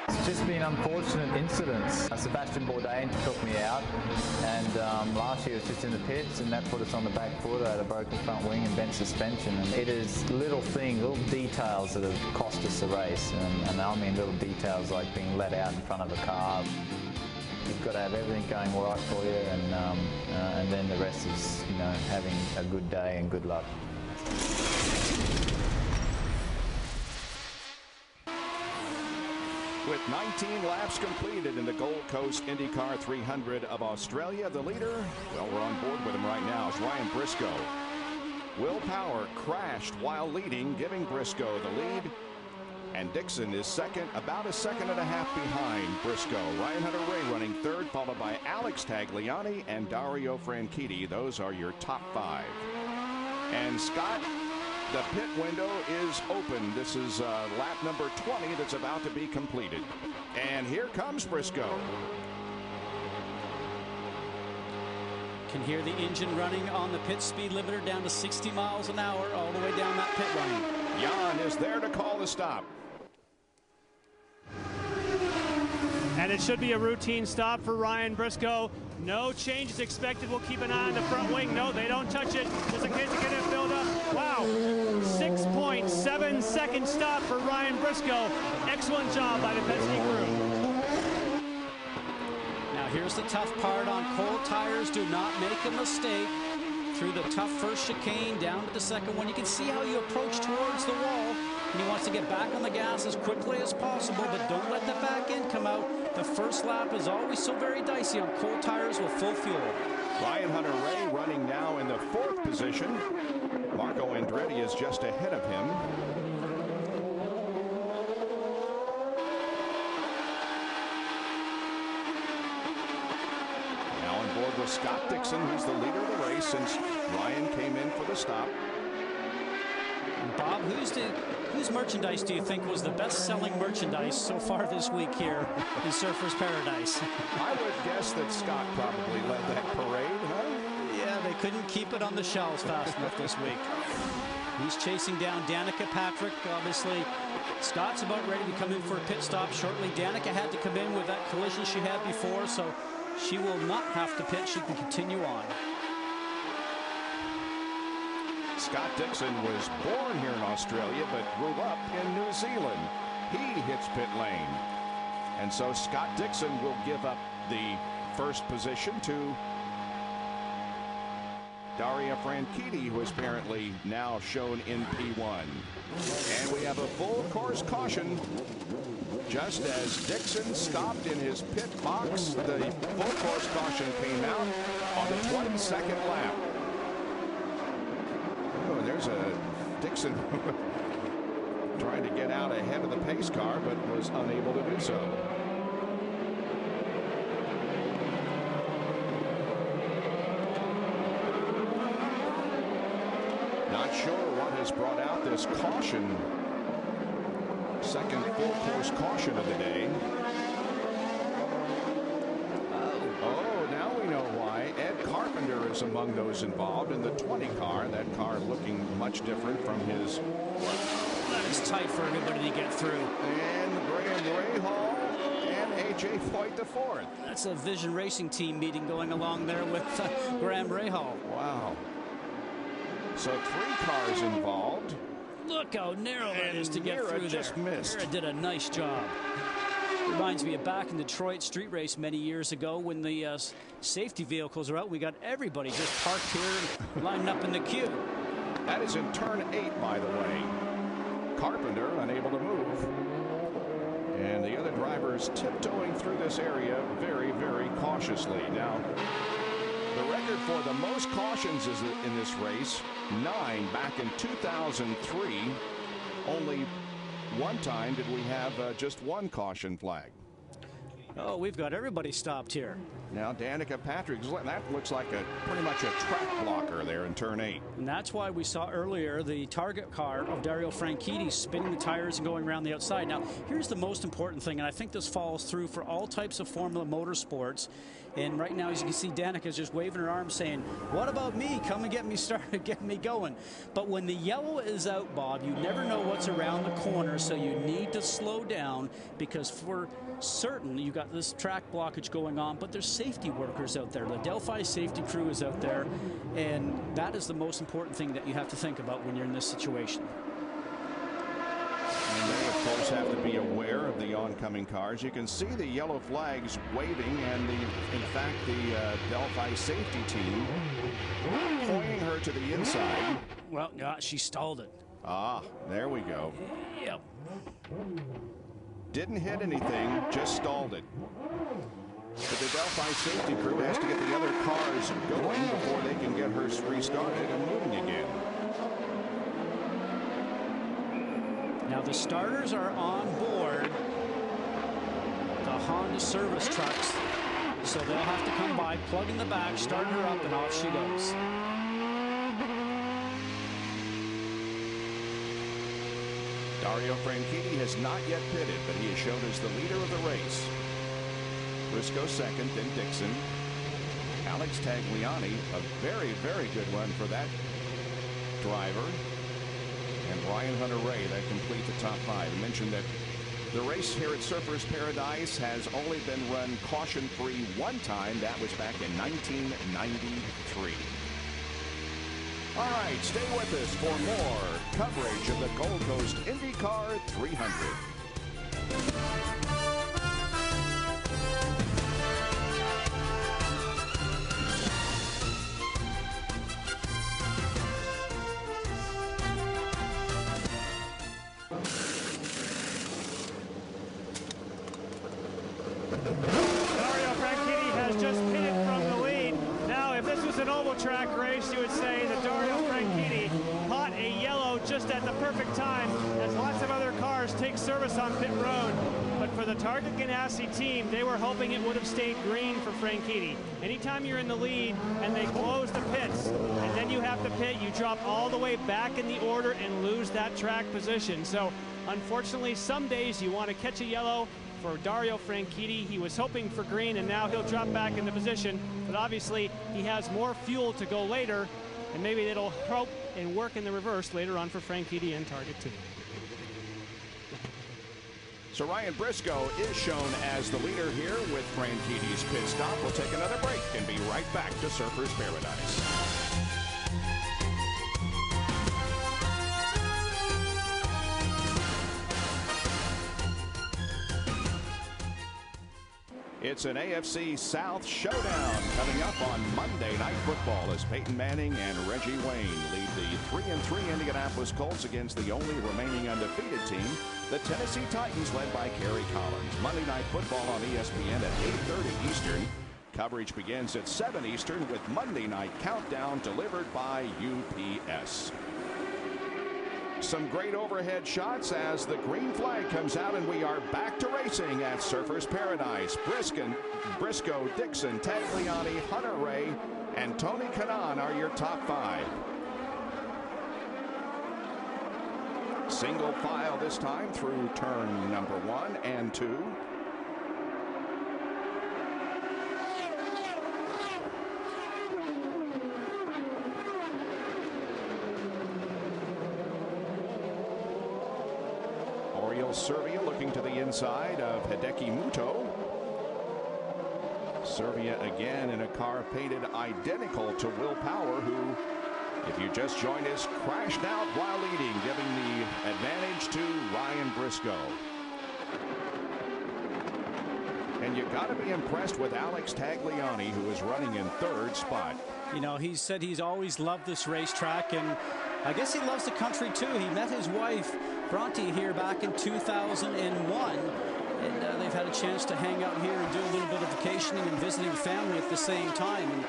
It's just been unfortunate incidents. Sebastian Bourdain took me out, and last year it was just in the pits, and that put us on the back foot. I had a broken front wing and bent suspension, and it is little things, little details that have cost us the race, and I mean little details like being let out in front of a car. You've got to have everything going right for you, and then the rest is, you know, having a good day and good luck. With 19 laps completed in the Gold Coast IndyCar 300 of Australia, the leader, well, we're on board with him right now, is Ryan Briscoe. Will Power crashed while leading, giving Briscoe the lead. And Dixon is second, about a second and a half behind Briscoe. Ryan Hunter-Reay running third, followed by Alex Tagliani and Dario Franchitti. Those are your top 5. And Scott, the pit window is open. This is lap number 20 that's about to be completed. And here comes Briscoe. Can hear the engine running on the pit speed limiter down to 60 miles an hour all the way down that pit lane. Jan is there to call the stop. And it should be a routine stop for Ryan Briscoe. No changes expected. We'll keep an eye on the front wing. No, they don't touch it, just in case they get it filled up. Wow, 6.7 second stop for Ryan Briscoe. Excellent job by the Penske crew. Now here's the tough part on cold tires. Do not make a mistake through the tough first chicane down to the second one. You can see how you approach towards the wall. And he wants to get back on the gas as quickly as possible, but don't let the back end come out. The first lap is always so very dicey on cold tires with full fuel. Ryan Hunter-Reay running now in the 4th position. Marco Andretti is just ahead of him. Now on board with Scott Dixon, who's the leader of the race since Ryan came in for the stop. Bob, whose merchandise do you think was the best-selling merchandise so far this week here in Surfers Paradise? I would guess that Scott probably led that parade, huh? Yeah, they couldn't keep it on the shelves fast enough this week. He's chasing down DANICA Patrick. Obviously, Scott's about ready to come in for a pit stop shortly. DANICA had to come in with that collision she had before, so she will not have to pit. She can continue on. Scott Dixon was born here in Australia but grew up in New Zealand. He hits pit lane. And so Scott Dixon will give up the first position to Dario Franchitti, who is apparently now shown in P1. And we have a full course caution. Just as Dixon stopped in his pit box, the full course caution came out on the 22nd lap. Oh, there's a Dixon trying to get out ahead of the pace car, but was unable to do so. Not sure what has brought out this caution. Second full course caution of the day. Oh, now we know why. Ed Carpenter is among those involved in the 20 car. That car looking much different from his It's tight for everybody to get through. And Graham Rahal and A.J. Foyt the fourth. That's a Vision Racing team meeting going along there with Graham Rahal. Wow. So 3 cars involved. Look how narrow it is to get through just there. Missed. Mira did a nice job. Reminds me of back in Detroit street race many years ago when the safety vehicles are out. We got everybody just parked here and lined up in the queue. That is in turn 8, by the way. Carpenter unable to move. And the other drivers tiptoeing through this area very, very cautiously. Now, the record for the most cautions is in this race, 9 back in 2003. Only one time did we have just 1 caution flag. Oh, we've got everybody stopped here. Now Danica Patrick's, that looks like pretty much a track blocker there in turn 8. And that's why we saw earlier the target car of Dario Franchitti spinning the tires and going around the outside. Now, here's the most important thing, and I think this follows through for all types of Formula Motorsports. And right now, as you can see, Danica's just waving her arms saying, what about me? Come and get me started, get me going. But when the yellow is out, Bob, you never know what's around the corner, so you need to slow down because for certain you got this track blockage going on, but there's safety workers out there. The Delphi safety crew is out there, and that is the most important thing that you have to think about when you're in this situation. And they, of course, have to be aware of the oncoming cars. You can see the yellow flags waving, and in fact, the Delphi safety team pointing her to the inside. Well, she stalled it. Ah, there we go. Yep. Didn't hit anything, just stalled it. But the Delphi safety crew has to get the other cars going before they can get her restarted and moving again. Now the starters are on board the Honda service trucks, so they'll have to come by, plug in the back, start her up, and off she goes. Dario Franchitti has not yet pitted, but he is shown as the leader of the race. Briscoe second, then Dixon. Alex Tagliani, a very, very good run for that driver. And Ryan Hunter-Ray that complete the top 5. I mentioned that the race here at Surfers Paradise has only been run caution-free 1 time. That was back in 1993. All right, stay with us for more coverage of the Gold Coast IndyCar 300. Dario Franchitti has just pitted from the lead. Now, if this was an oval track race, you would say that Dario Franchitti caught a yellow just at the perfect time as lots of other cars take service on pit road. But for the Target Ganassi team, they were hoping it would have stayed green for Franchitti. Anytime you're in the lead and they close the pits and then you have to pit, you drop all the way back in the order and lose that track position. So unfortunately, some days you want to catch a yellow. For Dario Franchitti, he was hoping for green, and now he'll drop back into position. But obviously, he has more fuel to go later, and maybe it'll help and work in the reverse later on for Franchitti and Target 2. So Ryan Briscoe is shown as the leader here with Franchitti's pit stop. We'll take another break and be right back to Surfers Paradise. It's an AFC South showdown coming up on Monday Night Football as Peyton Manning and Reggie Wayne lead the 3-3 Indianapolis Colts against the only remaining undefeated team, the Tennessee Titans, led by Kerry Collins. Monday Night Football on ESPN at 8:30 Eastern. Coverage begins at 7 Eastern with Monday Night Countdown delivered by UPS. Some great overhead shots as the green flag comes out, and we are back to racing at Surfers Paradise. Briscoe, Dixon, Tagliani, Hunter-Ray, and Tony Kanaan are your top 5. Single file this time through turn number 1 and 2. Oriole Servia looking to the inside of Hideki Muto. Servia again in a car painted identical to Will Power, who, if you just joined us, crashed out while leading, giving the advantage to Ryan Briscoe. And you got to be impressed with Alex Tagliani, who is running in third spot. You know, he said he's always loved this racetrack, and I guess he loves the country too. He met his wife, Bronte, here back in 2001, and they've had a chance to hang out here and do a little bit of vacationing and visiting family at the same time. And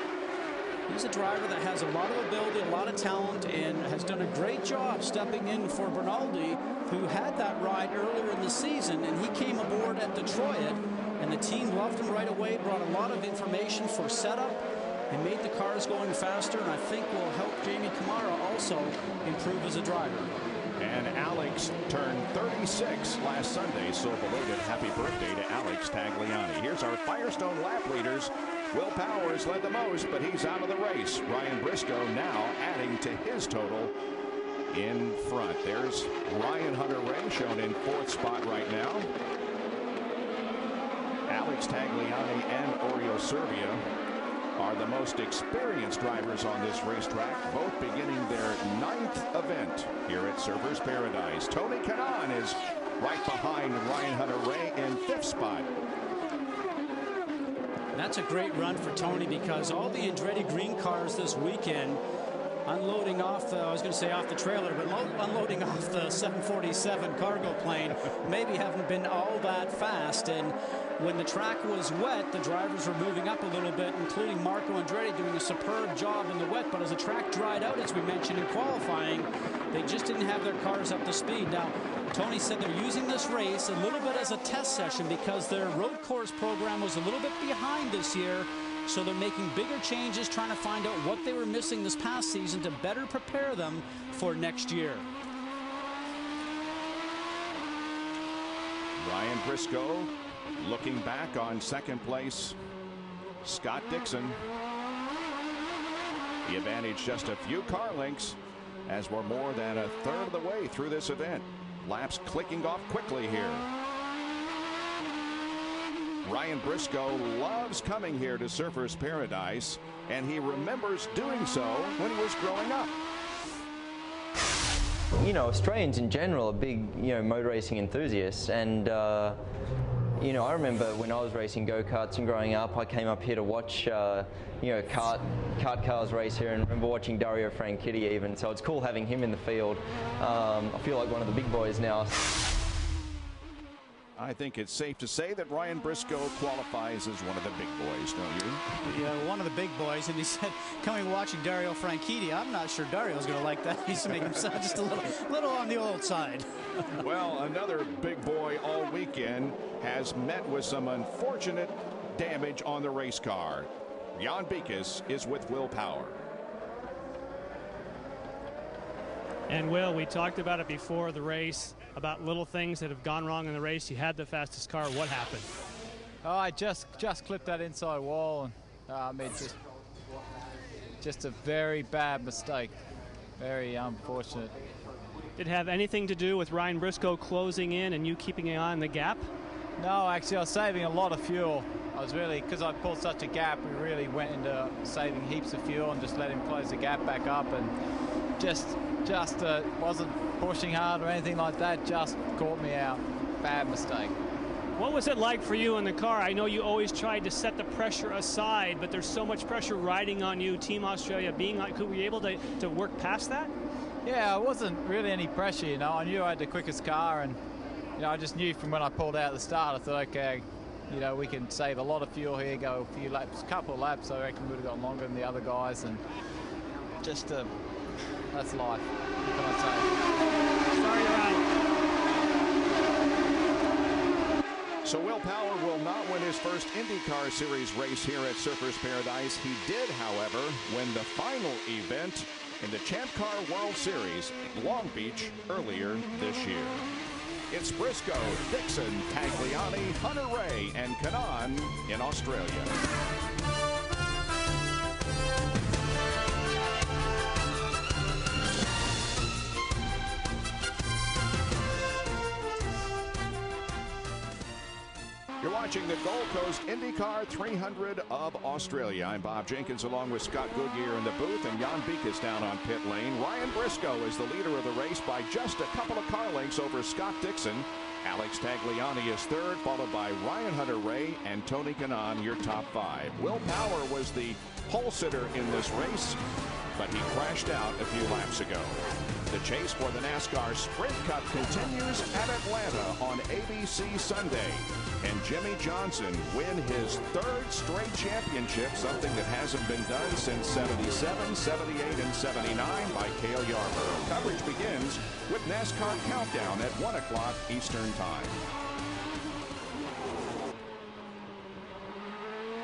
he's a driver that has a lot of ability, a lot of talent, and has done a great job stepping in for Bernaldi, who had that ride earlier in the season, and he came aboard at Detroit, and the team loved him right away, brought a lot of information for setup, and made the cars going faster, and I think will help Jamie Kamara also improve as a driver. And Alex turned 36 last Sunday, so belated happy birthday to Alex Tagliani. Here's our Firestone lap leaders. Will Powers led the most, but he's out of the race. Ryan Briscoe now adding to his total in front. There's Ryan Hunter-Reay shown in fourth spot right now. Alex Tagliani and Oriole Servia are the most experienced drivers on this racetrack, both beginning their 9th event here at Surfers Paradise. Tony Kanaan is right behind Ryan Hunter-Reay in 5th spot. That's a great run for Tony, because all the Andretti green cars this weekend unloading off the, I was going to say off the trailer, but unloading off the 747 cargo plane maybe haven't been all that fast. And when the track was wet, the drivers were moving up a little bit, including Marco Andretti doing a superb job in the wet. But as the track dried out, as we mentioned in qualifying, they just didn't have their cars up to speed. Now, Tony said they're using this race a little bit as a test session because their road course program was a little bit behind this year. So they're making bigger changes, trying to find out what they were missing this past season to better prepare them for next year. Ryan Briscoe looking back on second place. Scott Dixon. The advantage just a few car lengths, as we're more than a third of the way through this event. Laps clicking off quickly here. Ryan Briscoe loves coming here to Surfers Paradise, and he remembers doing so when he was growing up. You know, Australians in general are big, motor racing enthusiasts, and I remember when I was racing go-karts and growing up, I came up here to watch, kart cars race here, and remember watching Dario Franchitti even. So it's cool having him in the field. I feel like one of the big boys now. I think it's safe to say that Ryan Briscoe qualifies as one of the big boys, don't you? Yeah, one of the big boys. And he said, coming watching Dario Franchitti, I'm not sure Dario's going to like that. He's making him sound just a little on the old side. Well, another big boy all weekend has met with some unfortunate damage on the race car. Jan Beekes is with Will Power. And Will, we talked about it before the race, about little things that have gone wrong in the race. You had the fastest car. What happened? Oh, I just clipped that inside wall, and it just a very bad mistake. Very unfortunate. Did it have anything to do with Ryan Briscoe closing in and you keeping an eye on the gap? No, actually, I was saving a lot of fuel. I was really, because I pulled such a gap, we really went into saving heaps of fuel and just let him close the gap back up, and just wasn't pushing hard or anything like that, just caught me out. Bad mistake. What was it like for you in the car? I know you always tried to set the pressure aside, but there's so much pressure riding on you, Team Australia being like, were you able to work past that? Yeah, it wasn't really any pressure, I knew I had the quickest car, and I just knew from when I pulled out at the start, I thought, okay, we can save a lot of fuel here, go a few laps, couple of laps, I reckon we would have got longer than the other guys, and just that's life. What can I say? Sorry, you're out. So Will Power will not win his first IndyCar Series race here at Surfers Paradise. He did, however, win the final event in the Champ Car World Series, Long Beach, earlier this year. It's Briscoe, Dixon, Tagliani, Hunter-Reay, and KANAAN in Australia. watching the Gold Coast IndyCar 300 of Australia. I'm Bob Jenkins along with Scott Goodyear in the booth, and Jan Beek is down on pit lane. Ryan Briscoe is the leader of the race by just a couple of car lengths over Scott Dixon. Alex Tagliani is third, followed by Ryan Hunter-Reay and Tony Kanaan, your top five. Will Power was the pole sitter in this race, but he crashed out a few laps ago. The chase for the NASCAR Sprint Cup continues at Atlanta on ABC Sunday. And Jimmy Johnson win his third straight championship, something that hasn't been done since 77, 78, and 79 by Cale Yarborough. Coverage begins with NASCAR Countdown at 1 o'clock Eastern Time.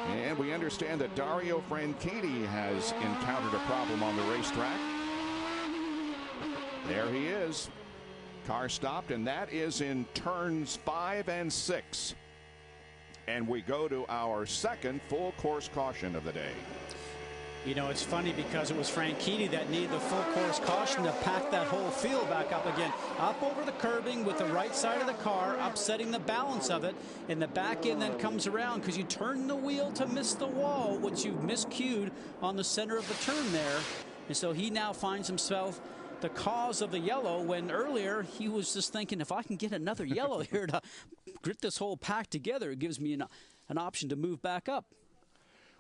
And we understand that Dario Franchitti has encountered a problem on the racetrack. There he is. Car stopped, and that is in turns 5 and 6. And we go to our second full course caution of the day. You know, it's funny because it was Franchitti that needed the full course caution to pack that whole field back up again. Up over the curbing with the right side of the car, upsetting the balance of it. And the back end then comes around because you turn the wheel to miss the wall, which you've miscued on the center of the turn there. And so he now finds himself the cause of the yellow, when earlier he was just thinking, if I can get another yellow here to grit this whole pack together, it gives me an option to move back up.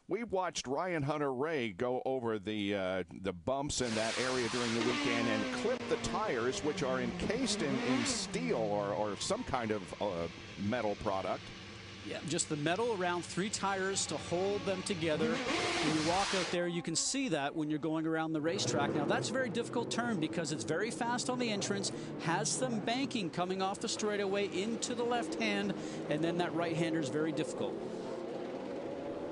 We watched Ryan Hunter-Reay go over the bumps in that area during the weekend and clip the tires, which are encased in steel or some kind of metal product. Yeah, just the metal around 3 tires to hold them together. When you walk out there, you can see that when you're going around the racetrack. Now, that's a very difficult turn because it's very fast on the entrance, has some banking coming off the straightaway into the left hand, and then that right-hander is very difficult.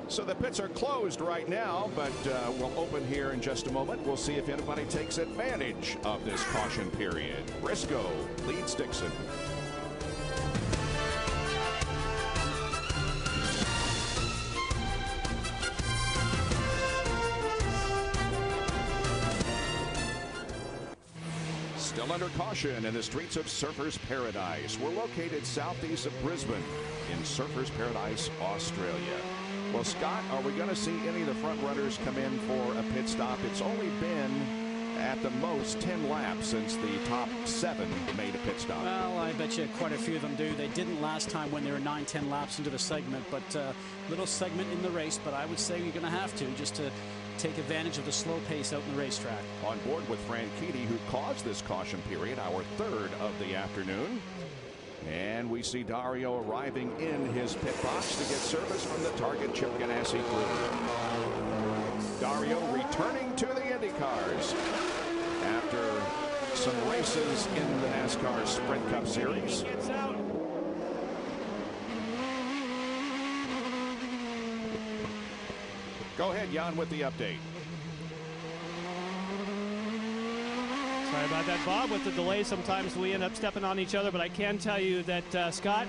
So the pits are closed right now, but we'll open here in just a moment. We'll see if anybody takes advantage of this caution period. Briscoe leads Dixon. Still under caution in the streets of Surfers Paradise. We're located southeast of Brisbane in Surfers Paradise, Australia. Well, Scott, are we going to see any of the front runners come in for a pit stop? It's only been at the most 10 laps since the top 7 made a pit stop. Well, I bet you quite a few of them do. They didn't last time when they were 9-10 laps into the segment, but little segment in the race. But I would say you're going to have to, just to take advantage of the slow pace out in the racetrack. On board with Franchitti, who caused this caution period, our third of the afternoon. And we see Dario arriving in his pit box to get service from the Target Chip Ganassi crew. Dario returning to the IndyCars after some races in the NASCAR Sprint Cup Series. Gets out. Go ahead, Jan, with the update. Sorry about that, Bob. With the delay, sometimes we end up stepping on each other, but I can tell you that, Scott,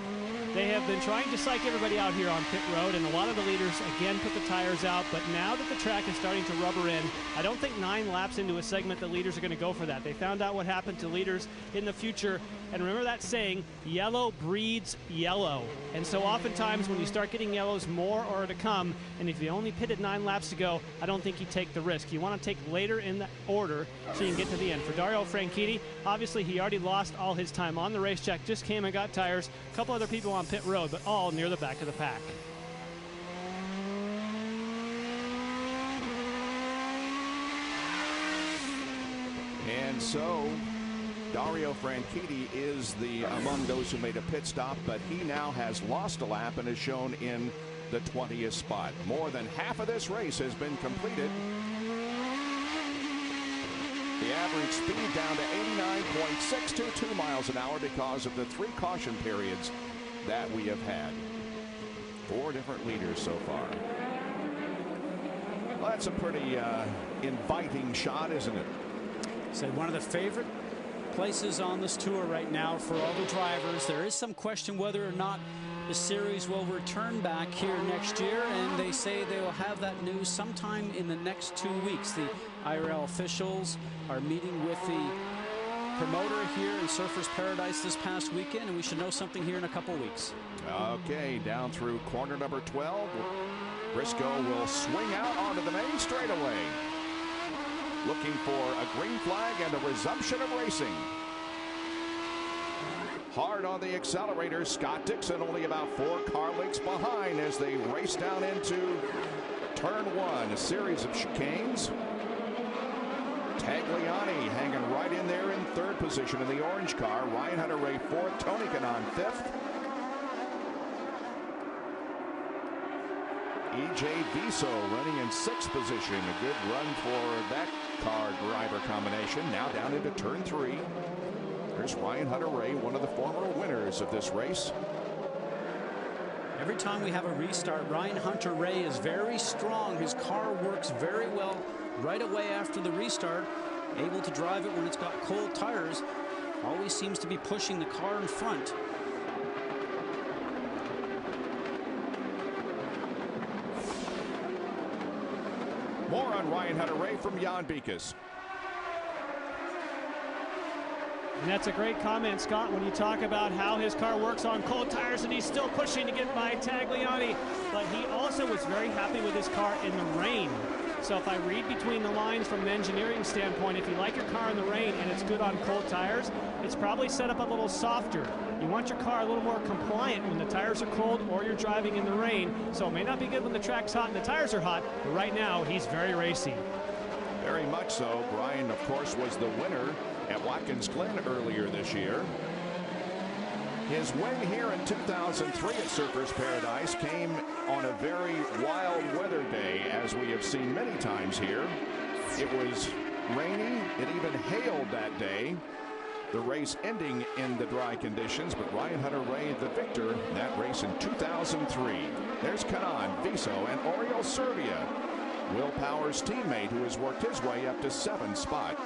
they have been trying to psych everybody out here on pit road, and a lot of the leaders, again, put the tires out. But now that the track is starting to rubber in, I don't think 9 laps into a segment the leaders are going to go for that. They found out what happened to leaders in the future. And remember that saying, yellow breeds yellow. And so oftentimes when you start getting yellows, more are to come. And if you only pitted 9 laps to go, I don't think you take the risk. You want to take later in the order so you can get to the end. For Dario Franchitti, obviously he already lost all his time on the racetrack, just came and got tires. A couple other people on pit road, but all near the back of the pack. And so Dario Franchitti is among those who made a pit stop, but he now has lost a lap and is shown in the 20th spot. More than half of this race has been completed. The average speed down to 89.622 miles an hour because of the 3 caution periods that we have had. 4 different leaders so far. Well, that's a pretty inviting shot, isn't it? So one of the favorite places on this tour right now for all the drivers. There is some question whether or not the series will return back here next year, and they say they will have that news sometime in the next 2 weeks. The IRL officials are meeting with the promoter here in Surfers Paradise this past weekend, and we should know something here in a couple weeks. Okay, down through corner number 12. Briscoe will swing out onto the main straightaway, looking for a green flag and a resumption of racing. Hard on the accelerator. Scott Dixon only about 4 car lengths behind as they race down into turn 1. A series of chicanes. Tagliani hanging right in there in 3rd position in the orange car. Ryan Hunter-Reay 4th. Tony Kanaan 5th. E.J. Viso running in 6th position. A good run for that car driver combination. Now down into turn 3. There's Ryan Hunter-Reay, one of the former winners of this race. Every time we have a restart, Ryan Hunter-Reay is very strong. His car works very well right away after the restart. Able to drive it when it's got cold tires. Always seems to be pushing the car in front. More on Ryan Hunter-Reay from Jan Beekes. And that's a great comment, Scott, when you talk about how his car works on cold tires and he's still pushing to get by Tagliani. But he also was very happy with his car in the rain. So if I read between the lines from an engineering standpoint, if you like your car in the rain and it's good on cold tires, it's probably set up a little softer. You want your car a little more compliant when the tires are cold or you're driving in the rain. So it may not be good when the track's hot and the tires are hot, but right now he's very racy. Very much so. Brian, of course, was the winner at Watkins Glen earlier this year. His win here in 2003 at Surfers Paradise came on a very wild weather day, as we have seen many times here. It was rainy. It even hailed that day. The race ending in the dry conditions, but Ryan Hunter-Reay, the victor in that race in 2003. There's Kanaan, Viso, and Oriol Servia, Will Power's teammate, who has worked his way up to 7th spot.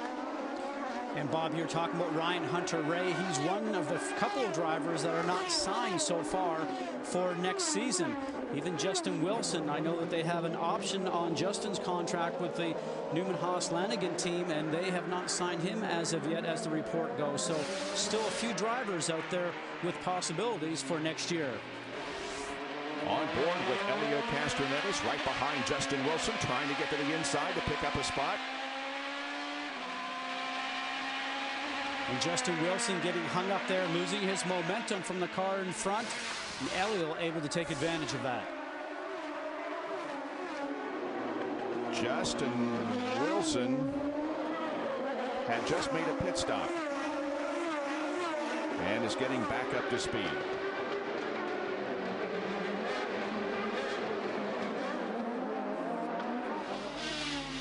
And Bob, you're talking about Ryan Hunter-Reay. He's one of the couple of drivers that are not signed so far for next season. Even Justin Wilson, I know that they have an option on Justin's contract with the Newman Haas Lanigan team, and they have not signed him as of yet, as the report goes. So still a few drivers out there with possibilities for next year. On board with Elio Castroneves, right behind Justin Wilson, trying to get to the inside to pick up a spot. And Justin Wilson getting hung up there, losing his momentum from the car in front. And Elio able to take advantage of that. Justin Wilson had just made a pit stop and is getting back up to speed.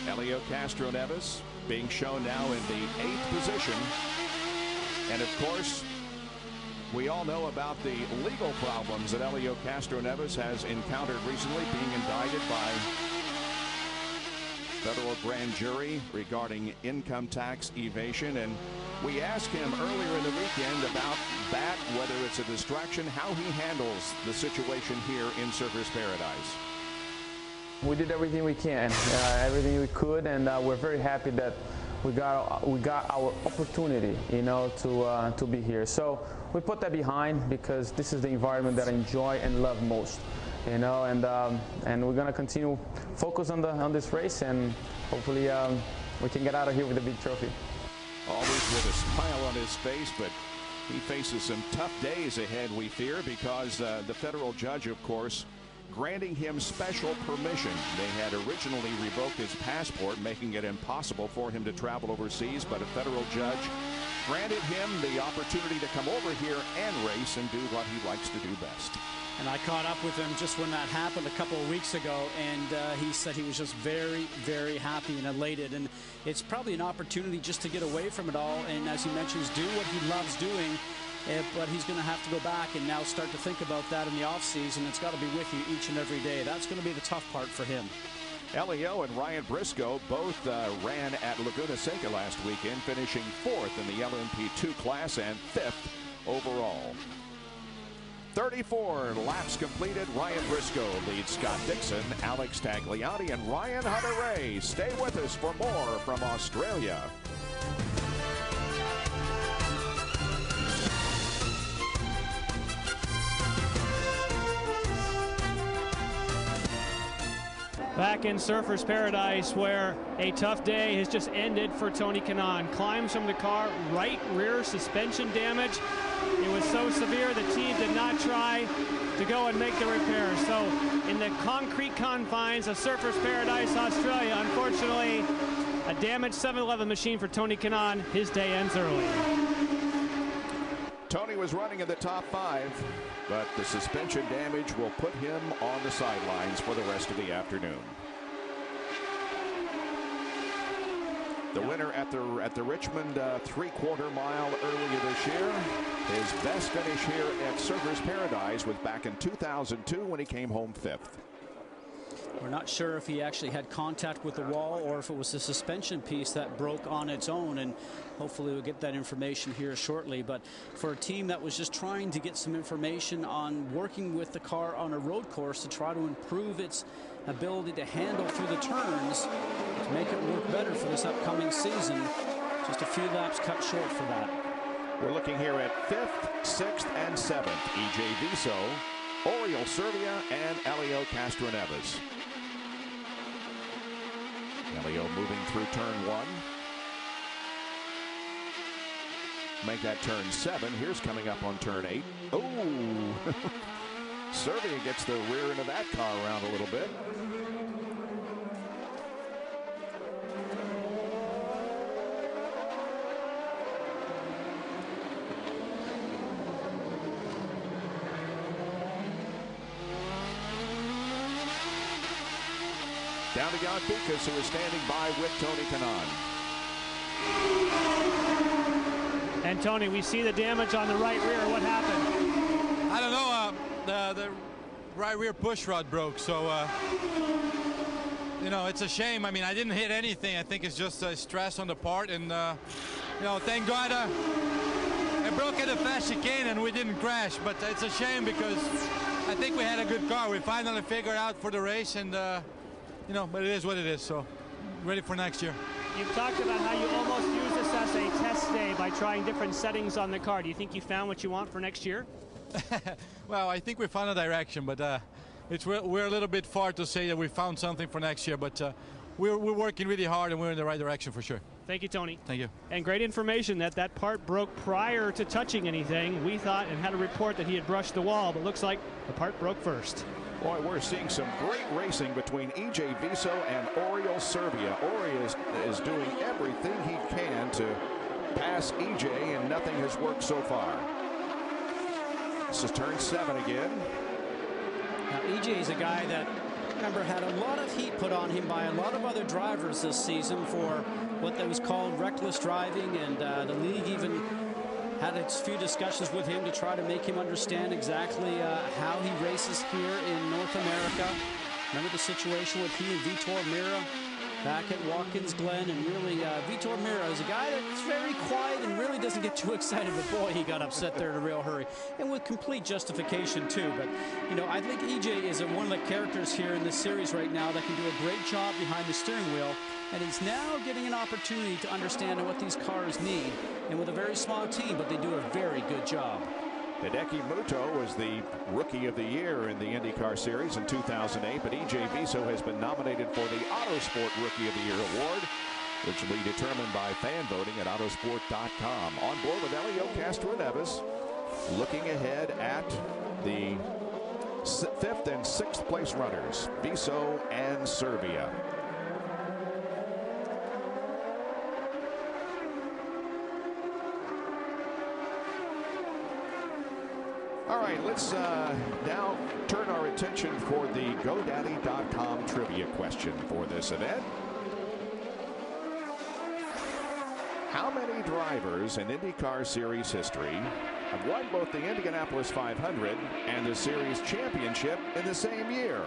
Elio Castroneves being shown now in the 8th position. And of course, we all know about the legal problems that Elio Castroneves has encountered recently, being indicted by federal grand jury regarding income tax evasion. And we asked him earlier in the weekend about that, whether it's a distraction, how he handles the situation here in Surfers Paradise. We did everything we can, everything we could, and we're very happy that we got our opportunity, you know, to be here. So we put that behind because this is the environment that I enjoy and love most, you know, and we're gonna continue focus on this race, and hopefully we can get out of here with a big trophy. Always with a smile on his face, but he faces some tough days ahead, we fear, because the federal judge, of course, granting him special permission. They had originally revoked his passport, making it impossible for him to travel overseas, but a federal judge granted him the opportunity to come over here and race and do what he likes to do best. And I caught up with him just when that happened a couple of weeks ago, and he said he was just very, very happy and elated. And it's probably an opportunity just to get away from it all, and as he mentions, do what he loves doing. But he's going to have to go back and now start to think about that in the offseason. It's got to be with you each and every day. That's going to be the tough part for him. Elio and Ryan Briscoe both ran at Laguna Seca last weekend, finishing 4th in the LMP2 class and 5th overall. 34 laps completed. Ryan Briscoe leads Scott Dixon, Alex Tagliani, and Ryan Hunter-Reay. Stay with us for more from Australia. Back in Surfers Paradise, where a tough day has just ended for Tony Kanaan. Climbs from the car, right rear suspension damage. It was so severe the team did not try to go and make the repairs. So in the concrete confines of Surfers Paradise, Australia, unfortunately, a damaged 711 machine for Tony Kanaan. His day ends early. Tony was running in the top 5, but the suspension damage will put him on the sidelines for the rest of the afternoon. The winner at the Richmond 3/4 mile earlier this year, his best finish here at Surfers Paradise was back in 2002 when he came home 5th. We're not sure if he actually had contact with the wall or if it was the suspension piece that broke on its own, and hopefully we'll get that information here shortly. But for a team that was just trying to get some information on working with the car on a road course to try to improve its ability to handle through the turns, to make it work better for this upcoming season, just a few laps cut short for that. We're looking here at 5th, 6th, and 7th. EJ Viso, Oriol Servia, and Elio Castroneves. Elio moving through turn 1. Make that turn 7. Here's coming up on turn 8. Oh! Servia gets the rear end of that car around a little bit. Down to Jan Bikas, who is standing by with Tony Kanaan. And Tony, we see the damage on the right rear. What happened? I don't know. The right rear push rod broke. So, you know, it's a shame. I mean, I didn't hit anything. I think it's just stress on the part. And, you know, thank God it broke at a fast chicane and we didn't crash. But it's a shame because I think we had a good car. We finally figured out for the race. And, you know, but it is what it is. So, ready for next year. You've talked about how you almost use this as a test day by trying different settings on the car. Do you think you found what you want for next year? Well, I think we found a direction, but we're a little bit far to say that we found something for next year. But we're working really hard, and we're in the right direction for sure. Thank you, Tony. Thank you. And great information that part broke prior to touching anything. We thought and had a report that he had brushed the wall, but looks like the part broke first. Boy, we're seeing some great racing between EJ Viso and Oriol Servia. Ori is doing everything he can to pass EJ, and nothing has worked so far. This is turn 7 again. Now, EJ is a guy that, remember, had a lot of heat put on him by a lot of other drivers this season for what that was called reckless driving, and the league even had a few discussions with him to try to make him understand exactly how he races here in North America. Remember the situation with he and Vitor Meira back at Watkins Glen, and really Vitor Meira is a guy that's very quiet and really doesn't get too excited, but boy, he got upset there in a real hurry, and with complete justification too. But you know, I think EJ is one of the characters here in this series right now that can do a great job behind the steering wheel, and he's now getting an opportunity to understand what these cars need, and with a very small team, but they do a very good job. Hideki Muto was the Rookie of the Year in the IndyCar Series in 2008, but EJ Viso has been nominated for the Autosport Rookie of the Year award, which will be determined by fan voting at autosport.com. On board with Elio Castroneves, looking ahead at the 5th and 6th place runners, Viso and Servia. All right, let's now turn our attention for the GoDaddy.com trivia question for this event. How many drivers in IndyCar Series history have won both the Indianapolis 500 and the Series Championship in the same year?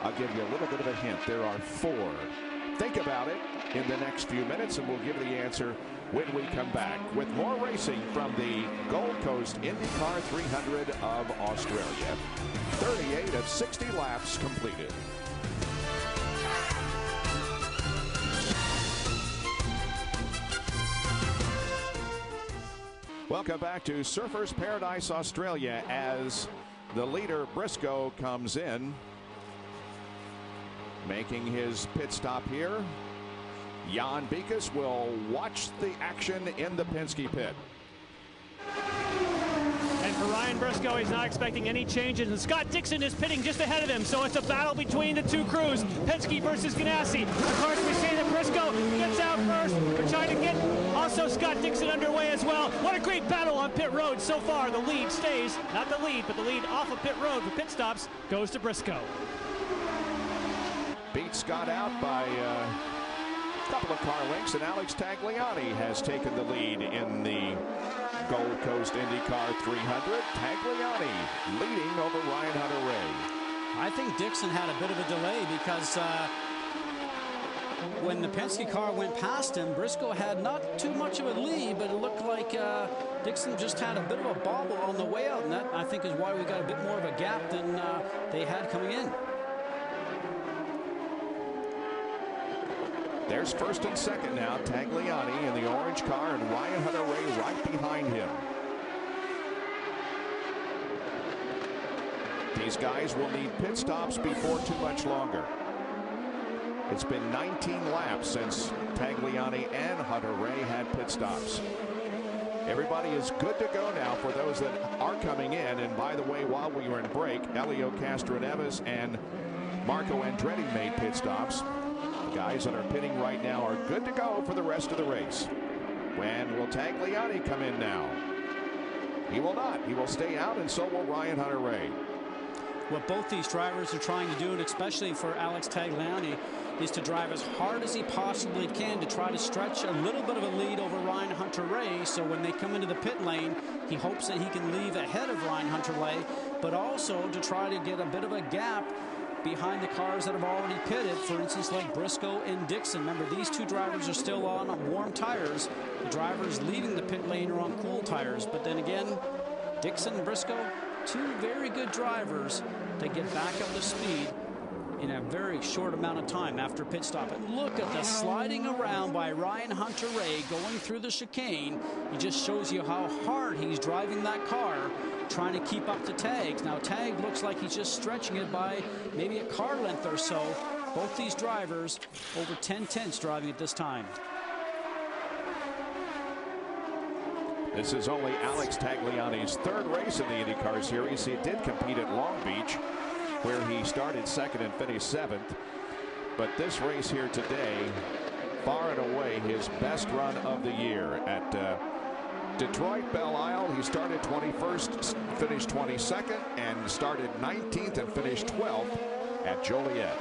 I'll give you a little bit of a hint. There are 4. Think about it in the next few minutes, and we'll give you the answer when we come back with more racing from the Gold Coast IndyCar 300 of Australia. 38 of 60 laps completed. Welcome back to Surfers Paradise Australia as the leader Briscoe comes in. making his pit stop here. Jan Beekes will watch the action in the Penske pit. And for Ryan Briscoe, he's not expecting any changes. And Scott Dixon is pitting just ahead of him. So it's a battle between the two crews. Penske versus Ganassi. Of course, we see that Briscoe gets out first. We're trying to get also Scott Dixon underway as well. What a great battle on pit road so far. The lead stays, not the lead, but the lead off of pit road for pit stops goes to Briscoe. Beat Scott out by a couple of car lengths, and Alex Tagliani has taken the lead in the Gold Coast IndyCar 300. Tagliani leading over Ryan Hunter-Reay. I think Dixon had a bit of a delay because when the Penske car went past him, Briscoe had not too much of a lead, but it looked like Dixon just had a bit of a bobble on the way out, and that, I think, is why we got a bit more of a gap than they had coming in. There's first and second now. Tagliani in the orange car and Ryan Hunter-Reay right behind him. These guys will need pit stops before too much longer. It's been 19 laps since Tagliani and Hunter-Reay had pit stops. Everybody is good to go now for those that are coming in. And by the way, while we were in break, Elio Castroneves and Marco Andretti made pit stops. Guys that are pitting right now are good to go for the rest of the race. When will Tagliani come in now? He will not. He will stay out, and so will Ryan Hunter-Reay. What both these drivers are trying to do, and especially for Alex Tagliani, is to drive as hard as he possibly can to try to stretch a little bit of a lead over Ryan Hunter-Reay. So when they come into the pit lane, he hopes that he can leave ahead of Ryan Hunter-Reay, but also to try to get a bit of a gap behind the cars that have already pitted, for instance, like Briscoe and Dixon. Remember, these two drivers are still on warm tires. The drivers leaving the pit lane are on cool tires. But then again, Dixon and Briscoe, two very good drivers that get back up to speed in a very short amount of time after pit stop. And look at the sliding around by Ryan Hunter-Reay going through the chicane. He just shows you how hard he's driving that car, trying to keep up to Tags. Now Tag looks like he's just stretching it by maybe a car length or so. Both these drivers over 10/10 driving at this time. This is only Alex Tagliani's third race in the IndyCar Series. He did compete at Long Beach, where he started second and finished seventh. But this race here today, far and away his best run of the year. At Detroit Belle Isle, he started 21st, finished 22nd, and started 19th and finished 12th at Joliet.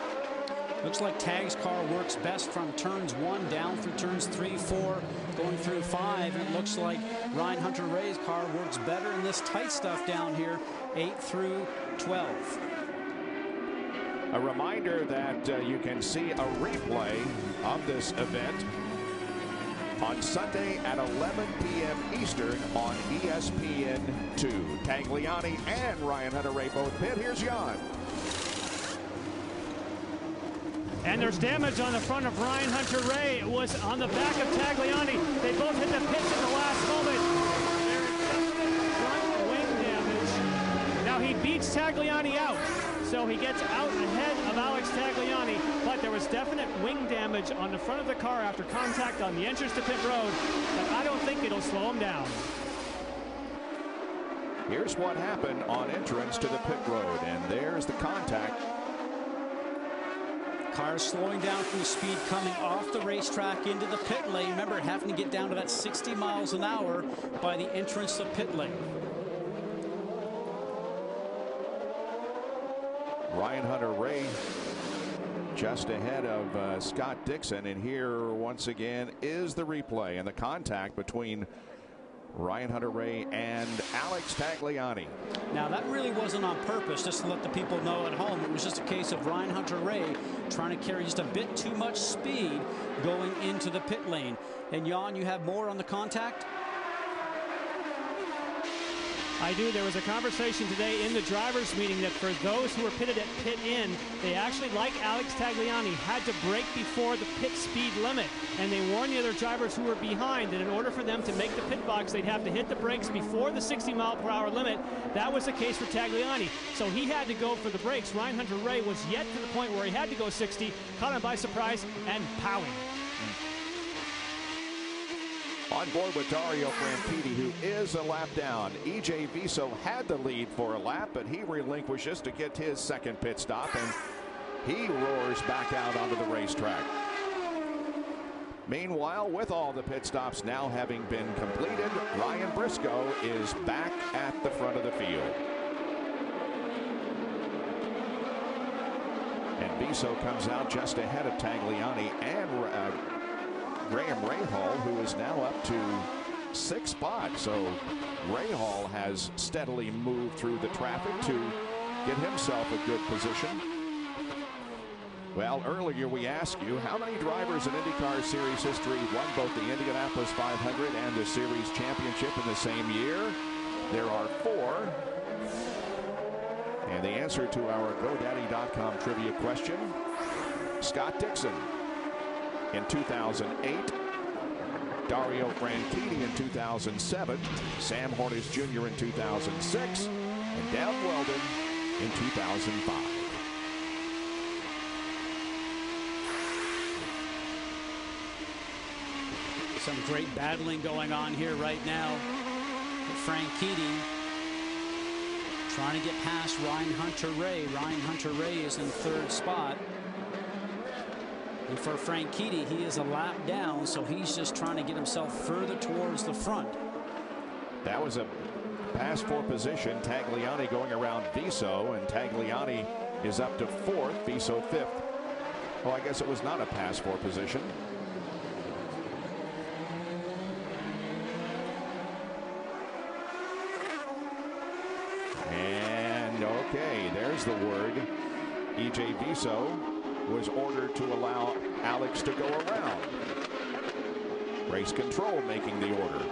Looks like Tag's car works best from turns 1 down through turns 3, 4, going through 5. And it looks like Ryan Hunter-Reay's car works better in this tight stuff down here, 8 through 12. A reminder that you can see a replay of this event on Sunday at 11 p.m. Eastern on ESPN2. Tagliani and Ryan Hunter-Reay both pit. Here's Jan. And there's damage on the front of Ryan Hunter-Reay. It was on the back of Tagliani. They both hit the pits in the last moment. There's front wing damage. Now he beats Tagliani out, so he gets out ahead of Alex Tagliani. But there was definite wing damage on the front of the car after contact on the entrance to pit road. But I don't think it'll slow him down. Here's what happened on entrance to the pit road, and there's the contact. Car slowing down from the speed coming off the racetrack into the pit lane. Remember, having to get down to that 60 miles an hour by the entrance to pit lane. Ryan Hunter-Reay just ahead of Scott Dixon, and here once again is the replay and the contact between Ryan Hunter-Reay and Alex Tagliani. Now that really wasn't on purpose, just to let the people know at home. It was just a case of Ryan Hunter-Reay trying to carry just a bit too much speed going into the pit lane. And Jan, you have more on the contact? I do. There was a conversation today in the drivers' meeting that for those who were pitted at pit in, they actually, like Alex Tagliani, had to brake before the pit speed limit. And they warned the other drivers who were behind that in order for them to make the pit box, they'd have to hit the brakes before the 60-mile-per-hour limit. That was the case for Tagliani. So he had to go for the brakes. Ryan Hunter-Reay was yet to the point where he had to go 60, caught him by surprise, and powing. On board with Dario Franchitti, who is a lap down. E.J. Viso had the lead for a lap, but he relinquishes to get his second pit stop, and he roars back out onto the racetrack. Meanwhile, with all the pit stops now having been completed, Ryan Briscoe is back at the front of the field. And Viso comes out just ahead of Tagliani and Graham Rahal, who is now up to 6th spot. So Rahal has steadily moved through the traffic to get himself a good position. Well, earlier we asked you how many drivers in IndyCar Series history won both the Indianapolis 500 and the Series Championship in the same year. There are 4. And the answer to our GoDaddy.com trivia question, Scott Dixon in 2008, Dario Franchitti in 2007, Sam Hornish Jr. in 2006, and Dan Weldon in 2005. Some great battling going on here right now. Franchitti trying to get past Ryan Hunter-Reay. Ryan Hunter-Reay is in 3rd spot. And for Franchitti, he is a lap down, so he's just trying to get himself further towards the front. That was a pass for position. Tagliani going around Viso, and Tagliani is up to 4th, Viso 5th. Oh, I guess it was not a pass for position. And okay, there's the word. E.J. Viso was ordered to allow Alex to go around. Race control making the order.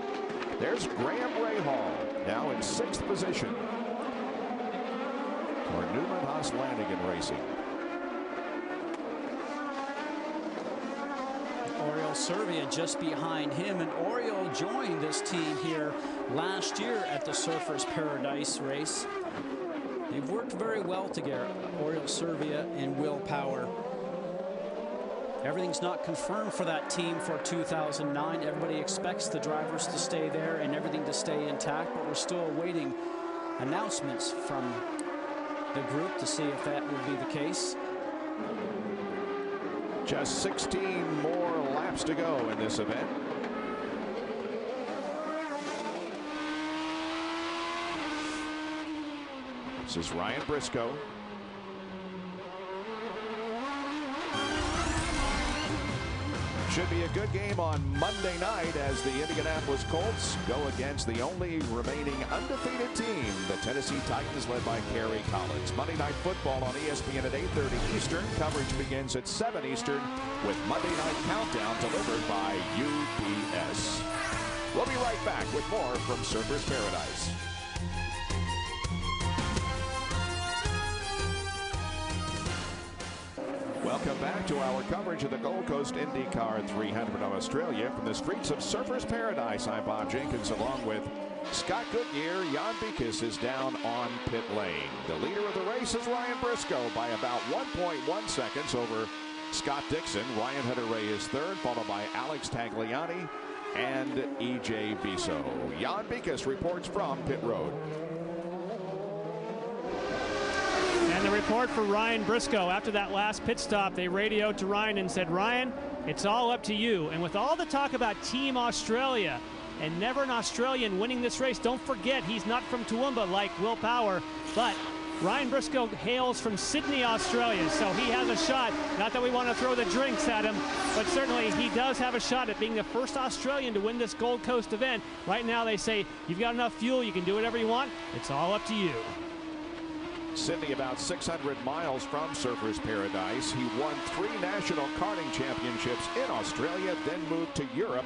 There's Graham Rahal now in 6th position for Newman Haas Lanigan Racing. Oriol Servia just behind him, and Oriol joined this team here last year at the Surfers Paradise race. They've worked very well together, Oriol Servia and Will Power. Everything's not confirmed for that team for 2009. Everybody expects the drivers to stay there and everything to stay intact, but we're still awaiting announcements from the group to see if that will be the case. Just 16 more laps to go in this event. This is Ryan Briscoe. Should be a good game on Monday night as the Indianapolis Colts go against the only remaining undefeated team, the Tennessee Titans, led by Kerry Collins. Monday Night Football on ESPN at 8:30 Eastern. Coverage begins at 7 Eastern with Monday Night Countdown delivered by UPS. We'll be right back with more from Surfers Paradise. Welcome back to our coverage of the Gold Coast IndyCar 300 of Australia from the streets of Surfers Paradise. I'm Bob Jenkins along with Scott Goodyear. Jan Beekes is down on pit lane. The leader of the race is Ryan Briscoe by about 1.1 seconds over Scott Dixon. Ryan Hunter-Reay is 3rd, followed by Alex Tagliani and E.J. Viso. Jan Beekes reports from pit road. And the report for Ryan Briscoe after that last pit stop, they radioed to Ryan and said, Ryan, it's all up to you. And with all the talk about Team Australia and never an Australian winning this race, don't forget he's not from Toowoomba like Will Power, but Ryan Briscoe hails from Sydney, Australia, so he has a shot. Not that we want to throw the drinks at him, but certainly he does have a shot at being the first Australian to win this Gold Coast event. Right now they say, you've got enough fuel, you can do whatever you want. It's all up to you. Sydney about 600 miles from Surfers Paradise. He won 3 national karting championships in Australia, then moved to Europe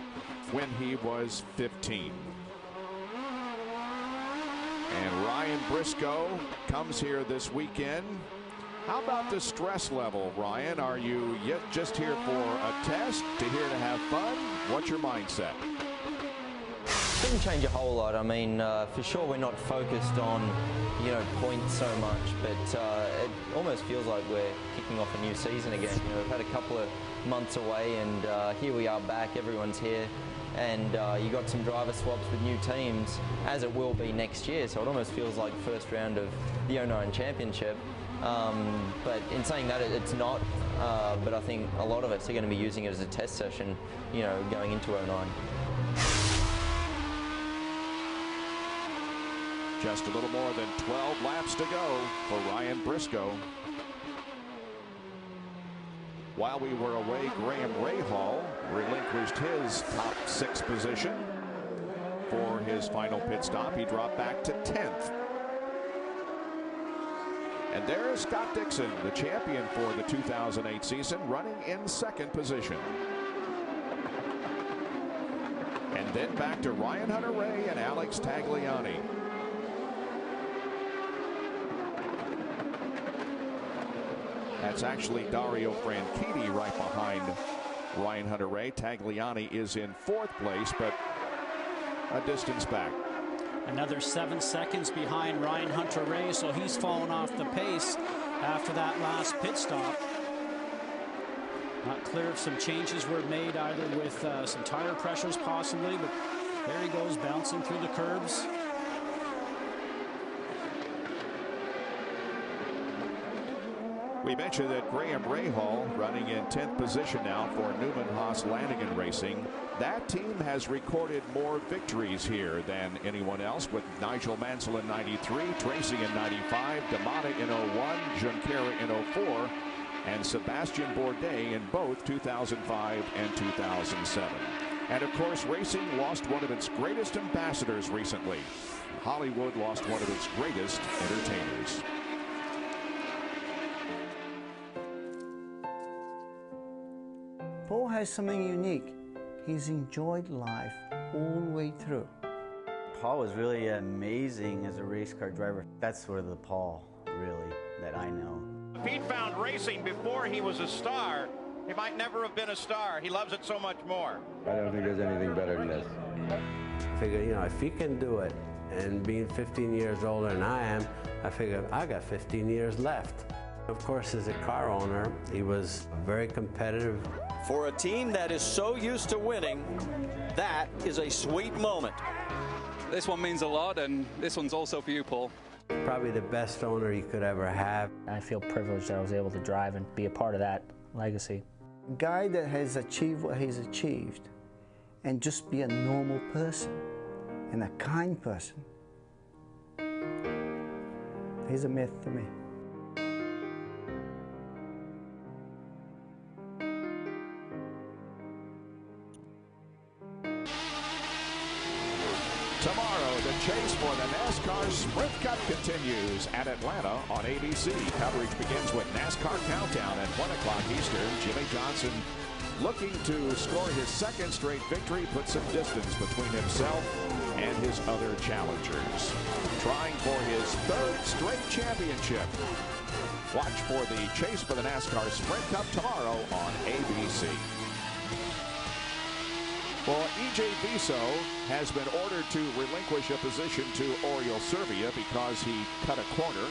when he was 15. And Ryan Briscoe comes here this weekend. How about the stress level, Ryan? Are you just here for a test, here to have fun? What's your mindset? Didn't change a whole lot. I mean, for sure we're not focused on, points so much, but it almost feels like we're kicking off a new season again. We've had a couple of months away, and here we are back. Everyone's here, and you got some driver swaps with new teams, as it will be next year. So it almost feels like first round of the 09 championship. But in saying that, it's not. But I think a lot of us are going to be using it as a test session, going into 09. Just a little more than 12 laps to go for Ryan Briscoe. While we were away, Graham Rahal relinquished his top 6 position for his final pit stop. He dropped back to 10th. And there's Scott Dixon, the champion for the 2008 season, running in 2nd position. And then back to Ryan Hunter-Reay and Alex Tagliani. That's actually Dario Franchitti right behind Ryan Hunter-Reay. Tagliani is in 4th place, but a distance back. Another 7 seconds behind Ryan Hunter-Reay, so he's fallen off the pace after that last pit stop. Not clear if some changes were made, either with some tire pressures possibly, but there he goes, bouncing through the curbs. We mentioned that Graham Rahal running in 10th position now for Newman Haas Lanigan Racing. That team has recorded more victories here than anyone else, with Nigel Mansell in 93, Tracy in 95, D'Amata in 01, Junqueira in 04, and Sebastian Bourdais in both 2005 and 2007. And of course, racing lost one of its greatest ambassadors recently. Hollywood lost one of its greatest entertainers. Paul has something unique. He's enjoyed life all the way through. Paul was really amazing as a race car driver. That's sort of the Paul, really, that I know. If he'd found racing before he was a star, he might never have been a star. He loves it so much more. I don't think there's anything better than this. I figure, if he can do it, and being 15 years older than I am, I figure I got 15 years left. Of course, as a car owner, he was very competitive. For a team that is so used to winning, that is a sweet moment. This one means a lot, and this one's also for you, Paul. Probably the best owner you could ever have. I feel privileged that I was able to drive and be a part of that legacy. A guy that has achieved what he's achieved and just be a normal person and a kind person, he's a myth to me. Tomorrow, the chase for the NASCAR Sprint Cup continues at Atlanta on ABC. Coverage begins with NASCAR Countdown at 1 o'clock Eastern. Jimmy Johnson, looking to score his 2nd straight victory, put some distance between himself and his other challengers. Trying for his 3rd straight championship. Watch for the chase for the NASCAR Sprint Cup tomorrow on ABC. Well, E.J. Viso has been ordered to relinquish a position to Oriol Servia because he cut a corner.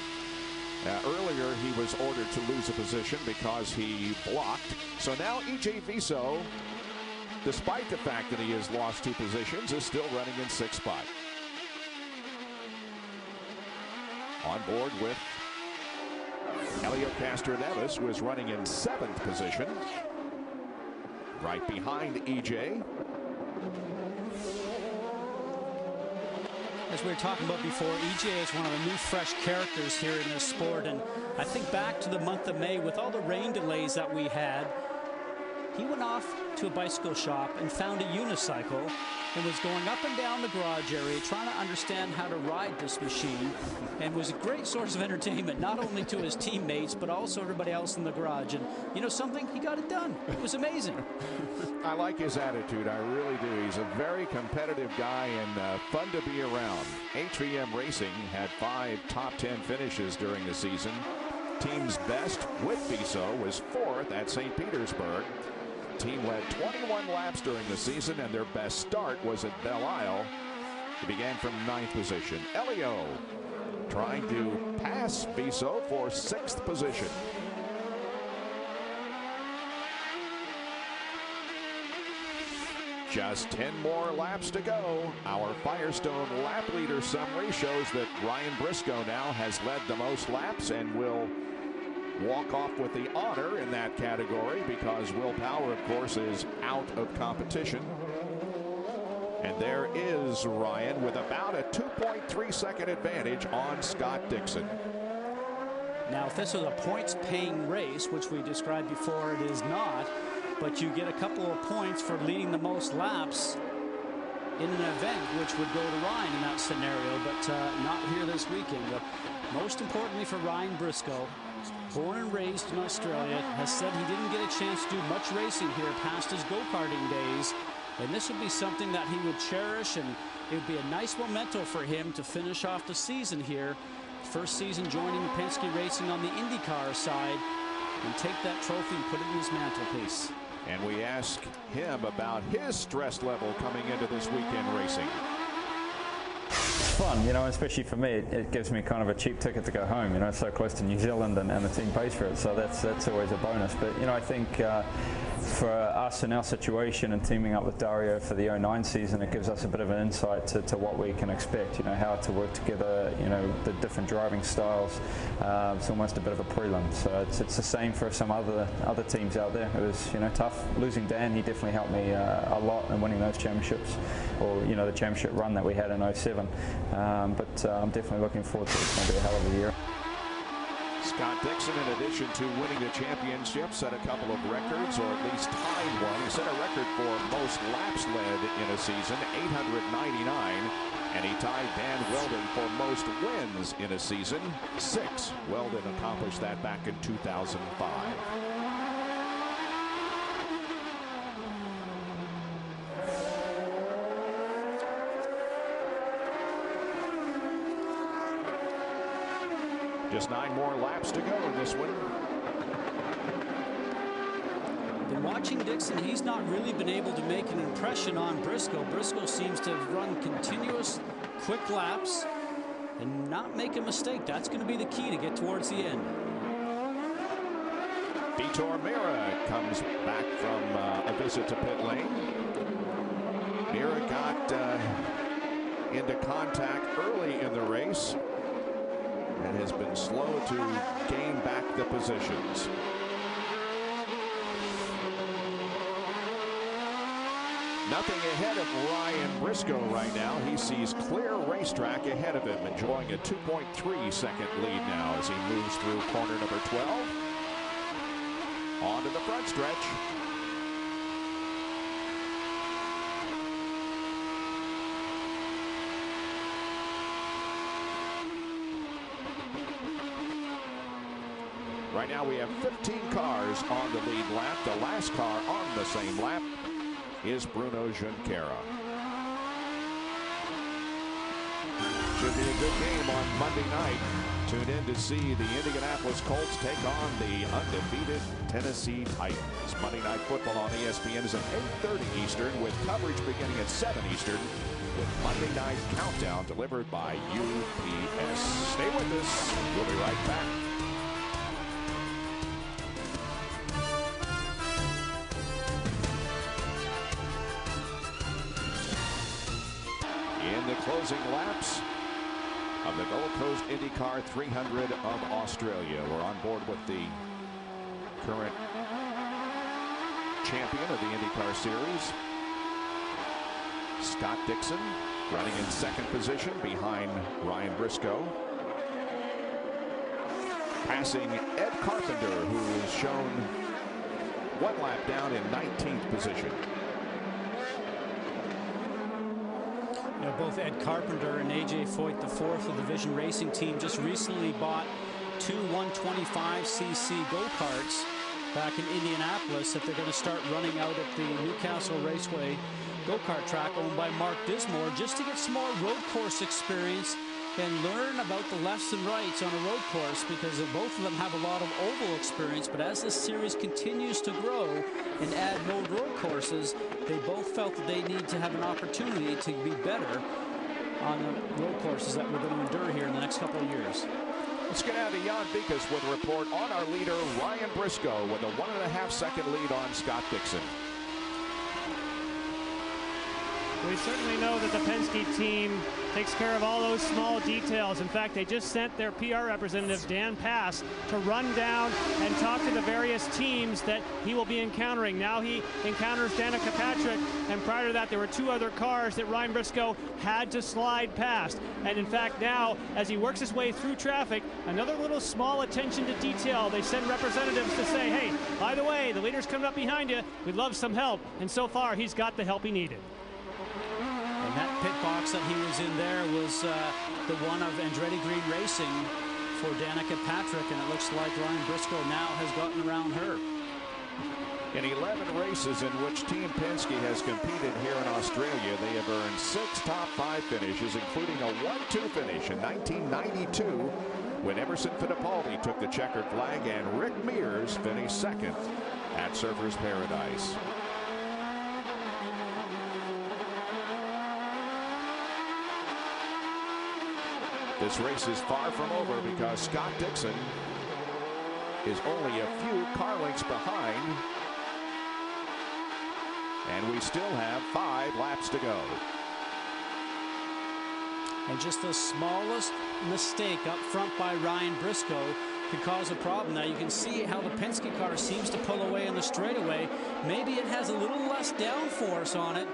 Earlier, he was ordered to lose a position because he blocked. So now E.J. Viso, despite the fact that he has lost 2 positions, is still running in 6th spot. On board with Helio Castroneves, who is running in 7th position. Right behind E.J. As we were talking about before, EJ is one of the new fresh characters here in this sport, and I think back to the month of May with all the rain delays that we had, he went off to a bicycle shop and found a unicycle and was going up and down the garage area trying to understand how to ride this machine, and was a great source of entertainment, not only to his teammates, but also everybody else in the garage. And you know something? He got it done. It was amazing. I like his attitude. I really do. He's a very competitive guy and fun to be around. HVM Racing had 5 top 10 finishes during the season. Team's best with Biso was 4th at St. Petersburg. Team led 21 laps during the season, and their best start was at Belle Isle. It began from 9th position. Elio trying to pass Biso for 6th position. Just 10 more laps to go. Our Firestone lap leader summary shows that Ryan Briscoe now has led the most laps and will walk off with the honor in that category because Will Power, of course, is out of competition. And there is Ryan with about a 2.3 second advantage on Scott Dixon. Now, if this was a points-paying race, which we described before, it is not, but you get a couple of points for leading the most laps in an event, which would go to Ryan in that scenario, but not here this weekend. But most importantly for Ryan Briscoe, born and raised in Australia, has said he didn't get a chance to do much racing here past his go-karting days, and this would be something that he would cherish, and it would be a nice memento for him to finish off the season here. First season joining Penske Racing on the IndyCar side, and take that trophy and put it in his mantelpiece. And we ask him about his stress level coming into this weekend racing. It's fun, you know, especially for me. It gives me kind of a cheap ticket to go home. You know, it's so close to New Zealand, and the team pays for it, so that's always a bonus. But you know, I think for us in our situation and teaming up with Dario for the 09 season, it gives us a bit of an insight to what we can expect. You know, how to work together. You know, the different driving styles. It's almost a bit of a prelim. So it's the same for some other teams out there. It was, you know, tough losing Dan. He definitely helped me a lot in winning those championships, or you know, the championship run that we had in 07. But I'm definitely looking forward to it. It's going to be a hell of a year. Scott Dixon, in addition to winning the championship, set a couple of records, or at least tied one. He set a record for most laps led in a season, 899, and he tied Dan Weldon for most wins in a season, 6. Weldon accomplished that back in 2005. Just 9 more laps to go in this one. Been watching Dixon, he's not really been able to make an impression on Briscoe. Briscoe seems to run continuous, quick laps and not make a mistake. That's going to be the key to get towards the end. Vitor Meira comes back from a visit to pit lane. Meira got into contact early in the race and has been slow to gain back the positions. Nothing ahead of Ryan Briscoe right now. He sees clear racetrack ahead of him, enjoying a 2.3 second lead now as he moves through corner number 12. On to the front stretch. Right now we have 15 cars on the lead lap. The last car on the same lap is Bruno Junqueira. Should be a good game on Monday night. Tune in to see the Indianapolis Colts take on the undefeated Tennessee Titans. Monday Night Football on ESPN is at 8:30 Eastern with coverage beginning at 7 Eastern with Monday Night Countdown delivered by UPS. Stay with us. We'll be right back. Closing laps of the Gold Coast IndyCar 300 of Australia. We're on board with the current champion of the IndyCar Series, Scott Dixon, running in second position behind Ryan Briscoe. Passing Ed Carpenter, who has shown 1 lap down in 19th position. You know, both Ed Carpenter and AJ Foyt, the 4th of the Division Racing team, just recently bought 2 125cc go-karts back in Indianapolis that they're going to start running out at the Newcastle Raceway go-kart track owned by Mark Dismore, just to get some more road course experience and learn about the lefts and rights on a road course, because both of them have a lot of oval experience. But as this series continues to grow and add more road courses, they both felt that they need to have an opportunity to be better on the road courses that we're going to endure here in the next couple of years. Let's get out to Jan Bikas with a report on our leader, Ryan Briscoe, with a 1.5-second lead on Scott Dixon. We certainly know that the Penske team takes care of all those small details. In fact, they just sent their PR representative, Dan Pass, to run down and talk to the various teams that he will be encountering. Now he encounters Danica Patrick, and prior to that, there were 2 other cars that Ryan Briscoe had to slide past. And in fact, now, as he works his way through traffic, another little small attention to detail. They send representatives to say, hey, by the way, the leader's coming up behind you. We'd love some help. And so far, he's got the help he needed. And that pit box that he was in there was the one of Andretti Green Racing for Danica Patrick, and it looks like Ryan Briscoe now has gotten around her. In 11 races in which Team Penske has competed here in Australia, they have earned 6 top 5 finishes, including a 1-2 finish in 1992 when Emerson Fittipaldi took the checkered flag and Rick Mears finished 2nd at Surfers Paradise. This race is far from over because Scott Dixon is only a few car lengths behind, and we still have 5 laps to go. And just the smallest mistake up front by Ryan Briscoe could cause a problem. Now you can see how the Penske car seems to pull away in the straightaway. Maybe it has a little less downforce on it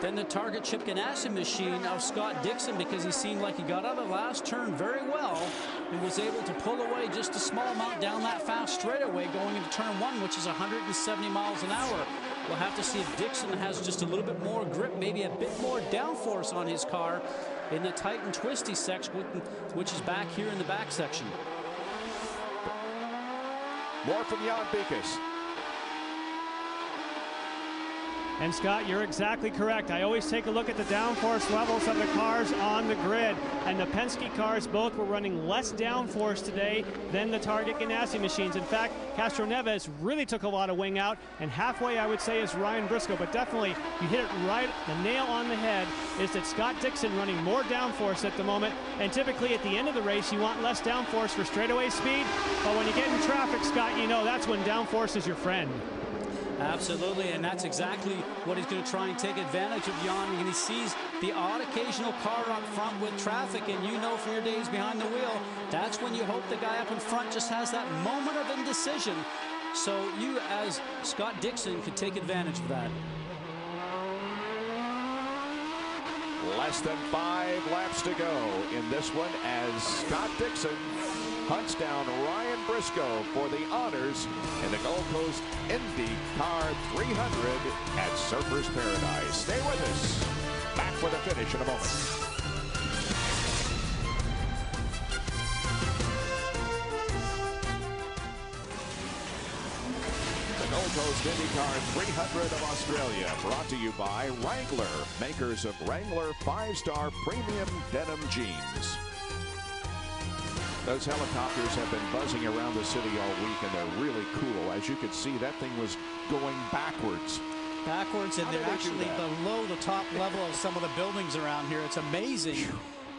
than the Target Chip Ganassi machine of Scott Dixon, because he seemed like he got out of the last turn very well and was able to pull away just a small amount down that fast straightaway going into turn 1, which is 170 miles an hour. We'll have to see if Dixon has just a little bit more grip, maybe a bit more downforce on his car in the tight and twisty section, which is back here in the back section. More from Jan Bikas. And Scott, you're exactly correct. I always take a look at the downforce levels of the cars on the grid, and the Penske cars both were running less downforce today than the Target Ganassi machines. In fact, Castro Neves really took a lot of wing out, and halfway I would say is Ryan Briscoe, but definitely you hit it right, the nail on the head, is that Scott Dixon running more downforce at the moment, and typically at the end of the race you want less downforce for straightaway speed, but when you get in traffic, Scott, you know that's when downforce is your friend. Absolutely, and that's exactly what he's going to try and take advantage of, Jan. And he sees the odd occasional car up front with traffic, and you know from your days behind the wheel, that's when you hope the guy up in front just has that moment of indecision. So you, as Scott Dixon, could take advantage of that. Less than 5 laps to go in this one as Scott Dixon hunts down Ryan Briscoe for the honors in the Gold Coast IndyCar 300 at Surfers Paradise. Stay with us. Back for the finish in a moment. The Gold Coast IndyCar 300 of Australia, brought to you by Wrangler, makers of Wrangler 5-star premium denim jeans. Those helicopters have been buzzing around the city all week, and they're really cool. As you can see, that thing was going backwards. Backwards, and they're actually below the top level of some of the buildings around here. It's amazing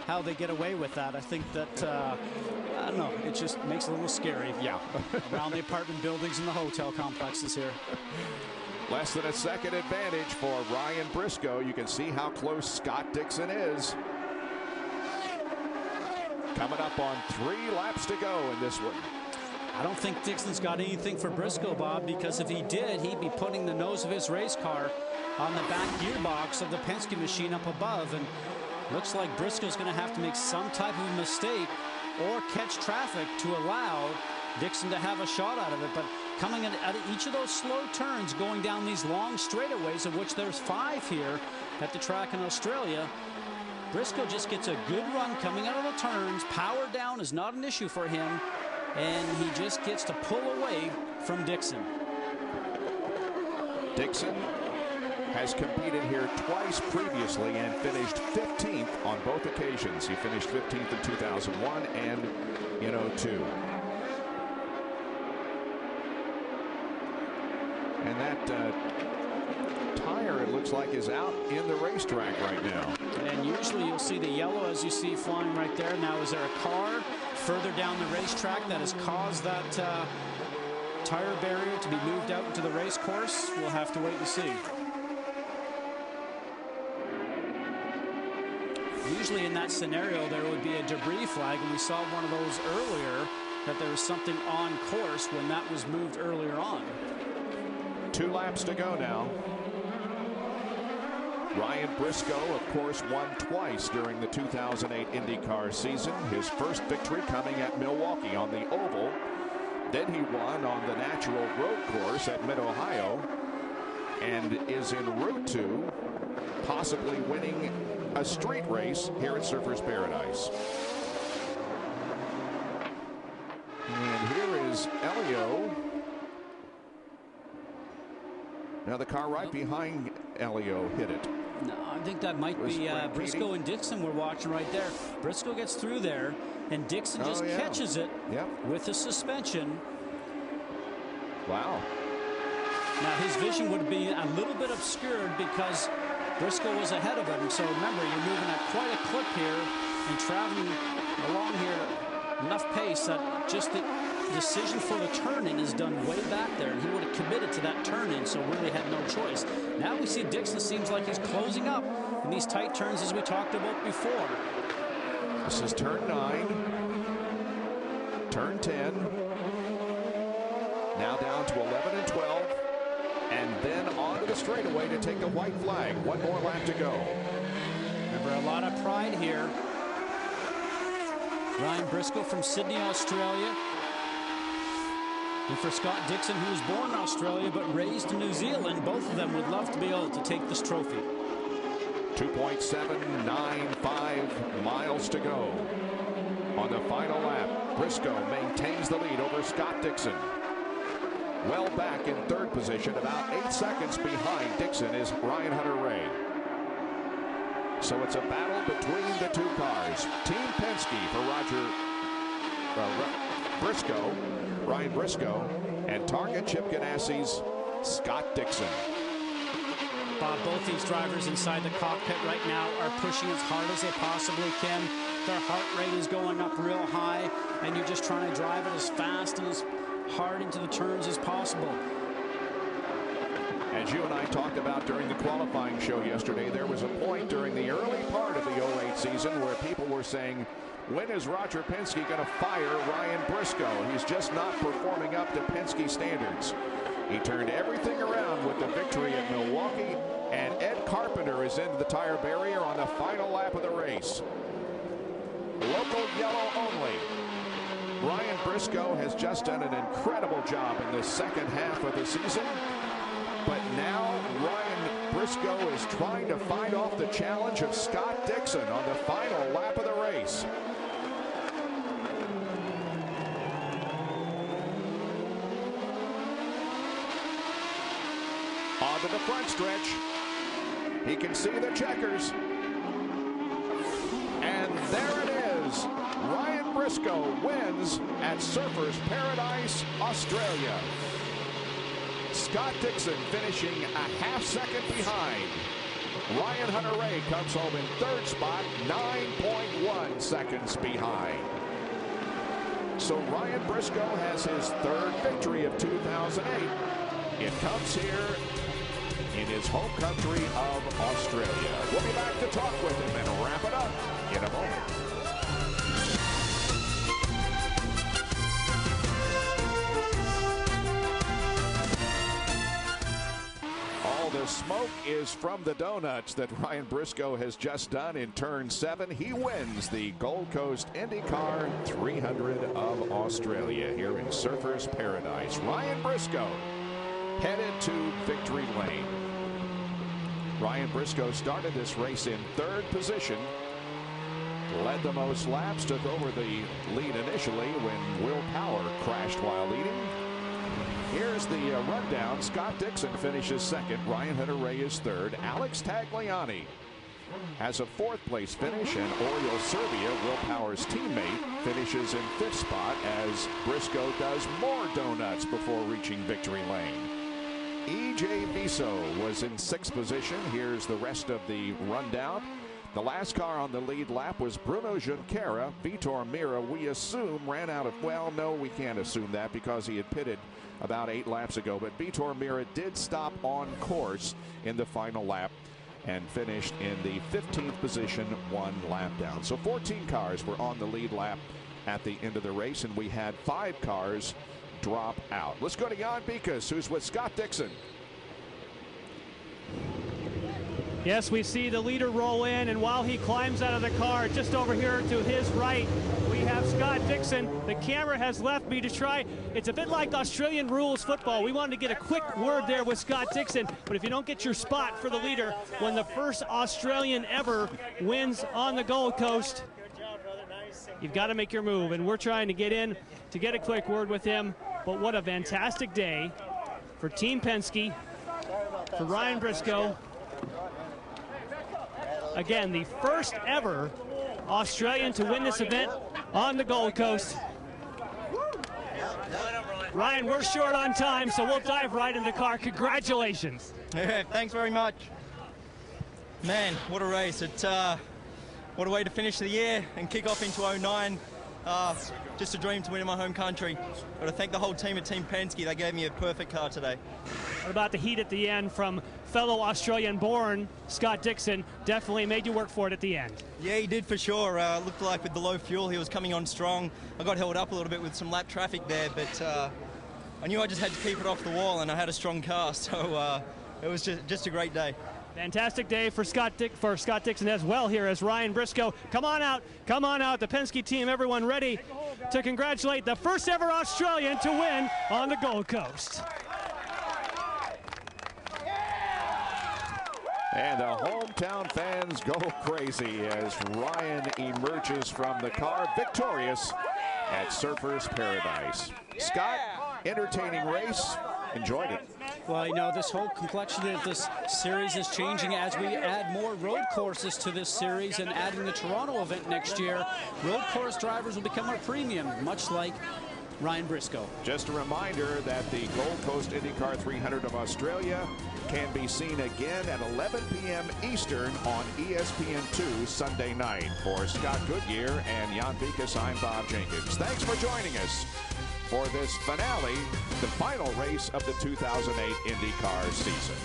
how they get away with that. I think that, I don't know, it just makes it a little scary. Yeah. Around the apartment buildings and the hotel complexes here. Less than a second advantage for Ryan Briscoe. You can see how close Scott Dixon is. Coming up on 3 laps to go in this one. I don't think Dixon's got anything for Briscoe, Bob, because if he did, he'd be putting the nose of his race car on the back gearbox of the Penske machine up above. And looks like Briscoe's going to have to make some type of a mistake or catch traffic to allow Dixon to have a shot out of it. But coming at each of those slow turns, going down these long straightaways, of which there's 5 here at the track in Australia. Briscoe just gets a good run coming out of the turns. Power down is not an issue for him, and he just gets to pull away from Dixon. Dixon has competed here twice previously and finished 15th on both occasions. He finished 15th in 2001 and in 2002. And that tire, it looks like, is out in the racetrack right now. And usually you'll see the yellow, as you see flying right there. Now, is there a car further down the racetrack that has caused that tire barrier to be moved out into the race course? We'll have to wait and see. Usually in that scenario there would be a debris flag, and we saw one of those earlier, that there was something on course when that was moved earlier on. 2 laps to go now. Ryan Briscoe, of course, won twice during the 2008 IndyCar season. His first victory coming at Milwaukee on the oval. Then he won on the natural road course at Mid-Ohio and is en route to possibly winning a street race here at Surfers Paradise. And here is Elio. Now the car right behind Elio hit it. No, I think that might be Briscoe and Dixon we're watching right there. Briscoe gets through there, and Dixon just catches it with the suspension. Wow. Now his vision would be a little bit obscured because Briscoe was ahead of him. So remember, you're moving at quite a clip here and traveling along here enough pace that just the decision for the turn-in is done way back there, and he would have committed to that turn-in, so really had no choice. Now we see Dixon seems like he's closing up in these tight turns as we talked about before. This is turn 9, turn 10, now down to 11 and 12, and then onto the straightaway to take the white flag. 1 more lap to go. Remember, a lot of pride here. Ryan Briscoe from Sydney, Australia. And for Scott Dixon, who was born in Australia but raised in New Zealand, both of them would love to be able to take this trophy. 2.795 miles to go. On the final lap, Briscoe maintains the lead over Scott Dixon. Well back in 3rd position, about 8 seconds behind Dixon is Ryan Hunter-Reay. So it's a battle between the 2 cars. Team Penske for Ryan Briscoe, and Target Chip Ganassi's Scott Dixon. Bob, both these drivers inside the cockpit right now are pushing as hard as they possibly can. Their heart rate is going up real high, and you're just trying to drive it as fast and as hard into the turns as possible. As you and I talked about during the qualifying show yesterday, there was a point during the early part of the 08 season where people were saying, when is Roger Penske going to fire Ryan Briscoe? He's just not performing up to Penske standards. He turned everything around with the victory at Milwaukee, and Ed Carpenter is into the tire barrier on the final lap of the race. Local yellow only. Ryan Briscoe has just done an incredible job in the second half of the season. But now Ryan Briscoe is trying to fight off the challenge of Scott Dixon on the final lap of the race. Onto the front stretch. He can see the checkers. And there it is. Ryan Briscoe wins at Surfers Paradise, Australia. Scott Dixon finishing a half-second behind. Ryan Hunter-Reay comes home in 3rd spot, 9.1 seconds behind. So Ryan Briscoe has his 3rd victory of 2008. It comes here in his home country of Australia. We'll be back to talk with him and wrap it up in a moment. All the smoke is from the donuts that Ryan Briscoe has just done in turn 7. He wins the Gold Coast IndyCar 300 of Australia here in Surfers Paradise. Ryan Briscoe headed to victory lane. Ryan Briscoe started this race in 3rd position, led the most laps, took over the lead initially when Will Power crashed while leading. Here's the rundown. Scott Dixon finishes 2nd. Ryan Hunter-Reay is 3rd. Alex Tagliani has a 4th place finish, and Oriol Serbia, Will Power's teammate, finishes in 5th spot as Briscoe does more donuts before reaching victory lane. E.J. Viso was in 6th position. Here's the rest of the rundown. The last car on the lead lap was Bruno Junqueira. Vitor Meira, we assume, ran out of, well, no, we can't assume that because he had pitted about 8 laps ago. But Vitor Meira did stop on course in the final lap and finished in the 15th position, 1 lap down. So 14 cars were on the lead lap at the end of the race, and we had 5 cars drop out. Let's go to Jan Bikas, who's with Scott Dixon. Yes, we see the leader roll in, and while he climbs out of the car, just over here to his right, we have Scott Dixon. The camera has left me to try. It's a bit like Australian rules football. We wanted to get a quick word there with Scott Dixon, but if you don't get your spot for the leader when the first Australian ever wins on the Gold Coast, you've got to make your move, and we're trying to get in to get a quick word with him. But what a fantastic day for Team Penske, for Ryan Briscoe. Again, the first ever Australian to win this event on the Gold Coast. Ryan, we're short on time, so we'll dive right in the car. Congratulations. Yeah, thanks very much. Man, what a race. What a way to finish the year and kick off into 09. Just a dream to win in my home country. Got to thank the whole team at Team Penske. They gave me a perfect car today. What about the heat at the end from fellow Australian-born Scott Dixon? Definitely made you work for it at the end. Yeah, he did for sure. Looked like with the low fuel, he was coming on strong. I got held up a little bit with some lap traffic there, but I knew I just had to keep it off the wall, and I had a strong car, so it was just a great day. Fantastic day for Scott Dixon as well here as Ryan Briscoe. Come on out, the Penske team, everyone ready to congratulate the first ever Australian to win on the Gold Coast. And the hometown fans go crazy as Ryan emerges from the car victorious at Surfers Paradise. Scott, entertaining race. Enjoyed it. Well, you know, this whole complexion of this series is changing as we add more road courses to this series and adding the Toronto event next year. Road course drivers will become our premium, much like Ryan Briscoe. Just a reminder that the Gold Coast IndyCar 300 of Australia can be seen again at 11 p.m. Eastern on ESPN2 Sunday night. For Scott Goodyear and Jan Bikas, I'm Bob Jenkins. Thanks for joining us for this finale, the final race of the 2008 IndyCar season.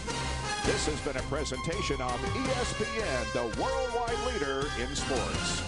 This has been a presentation of ESPN, the worldwide leader in sports.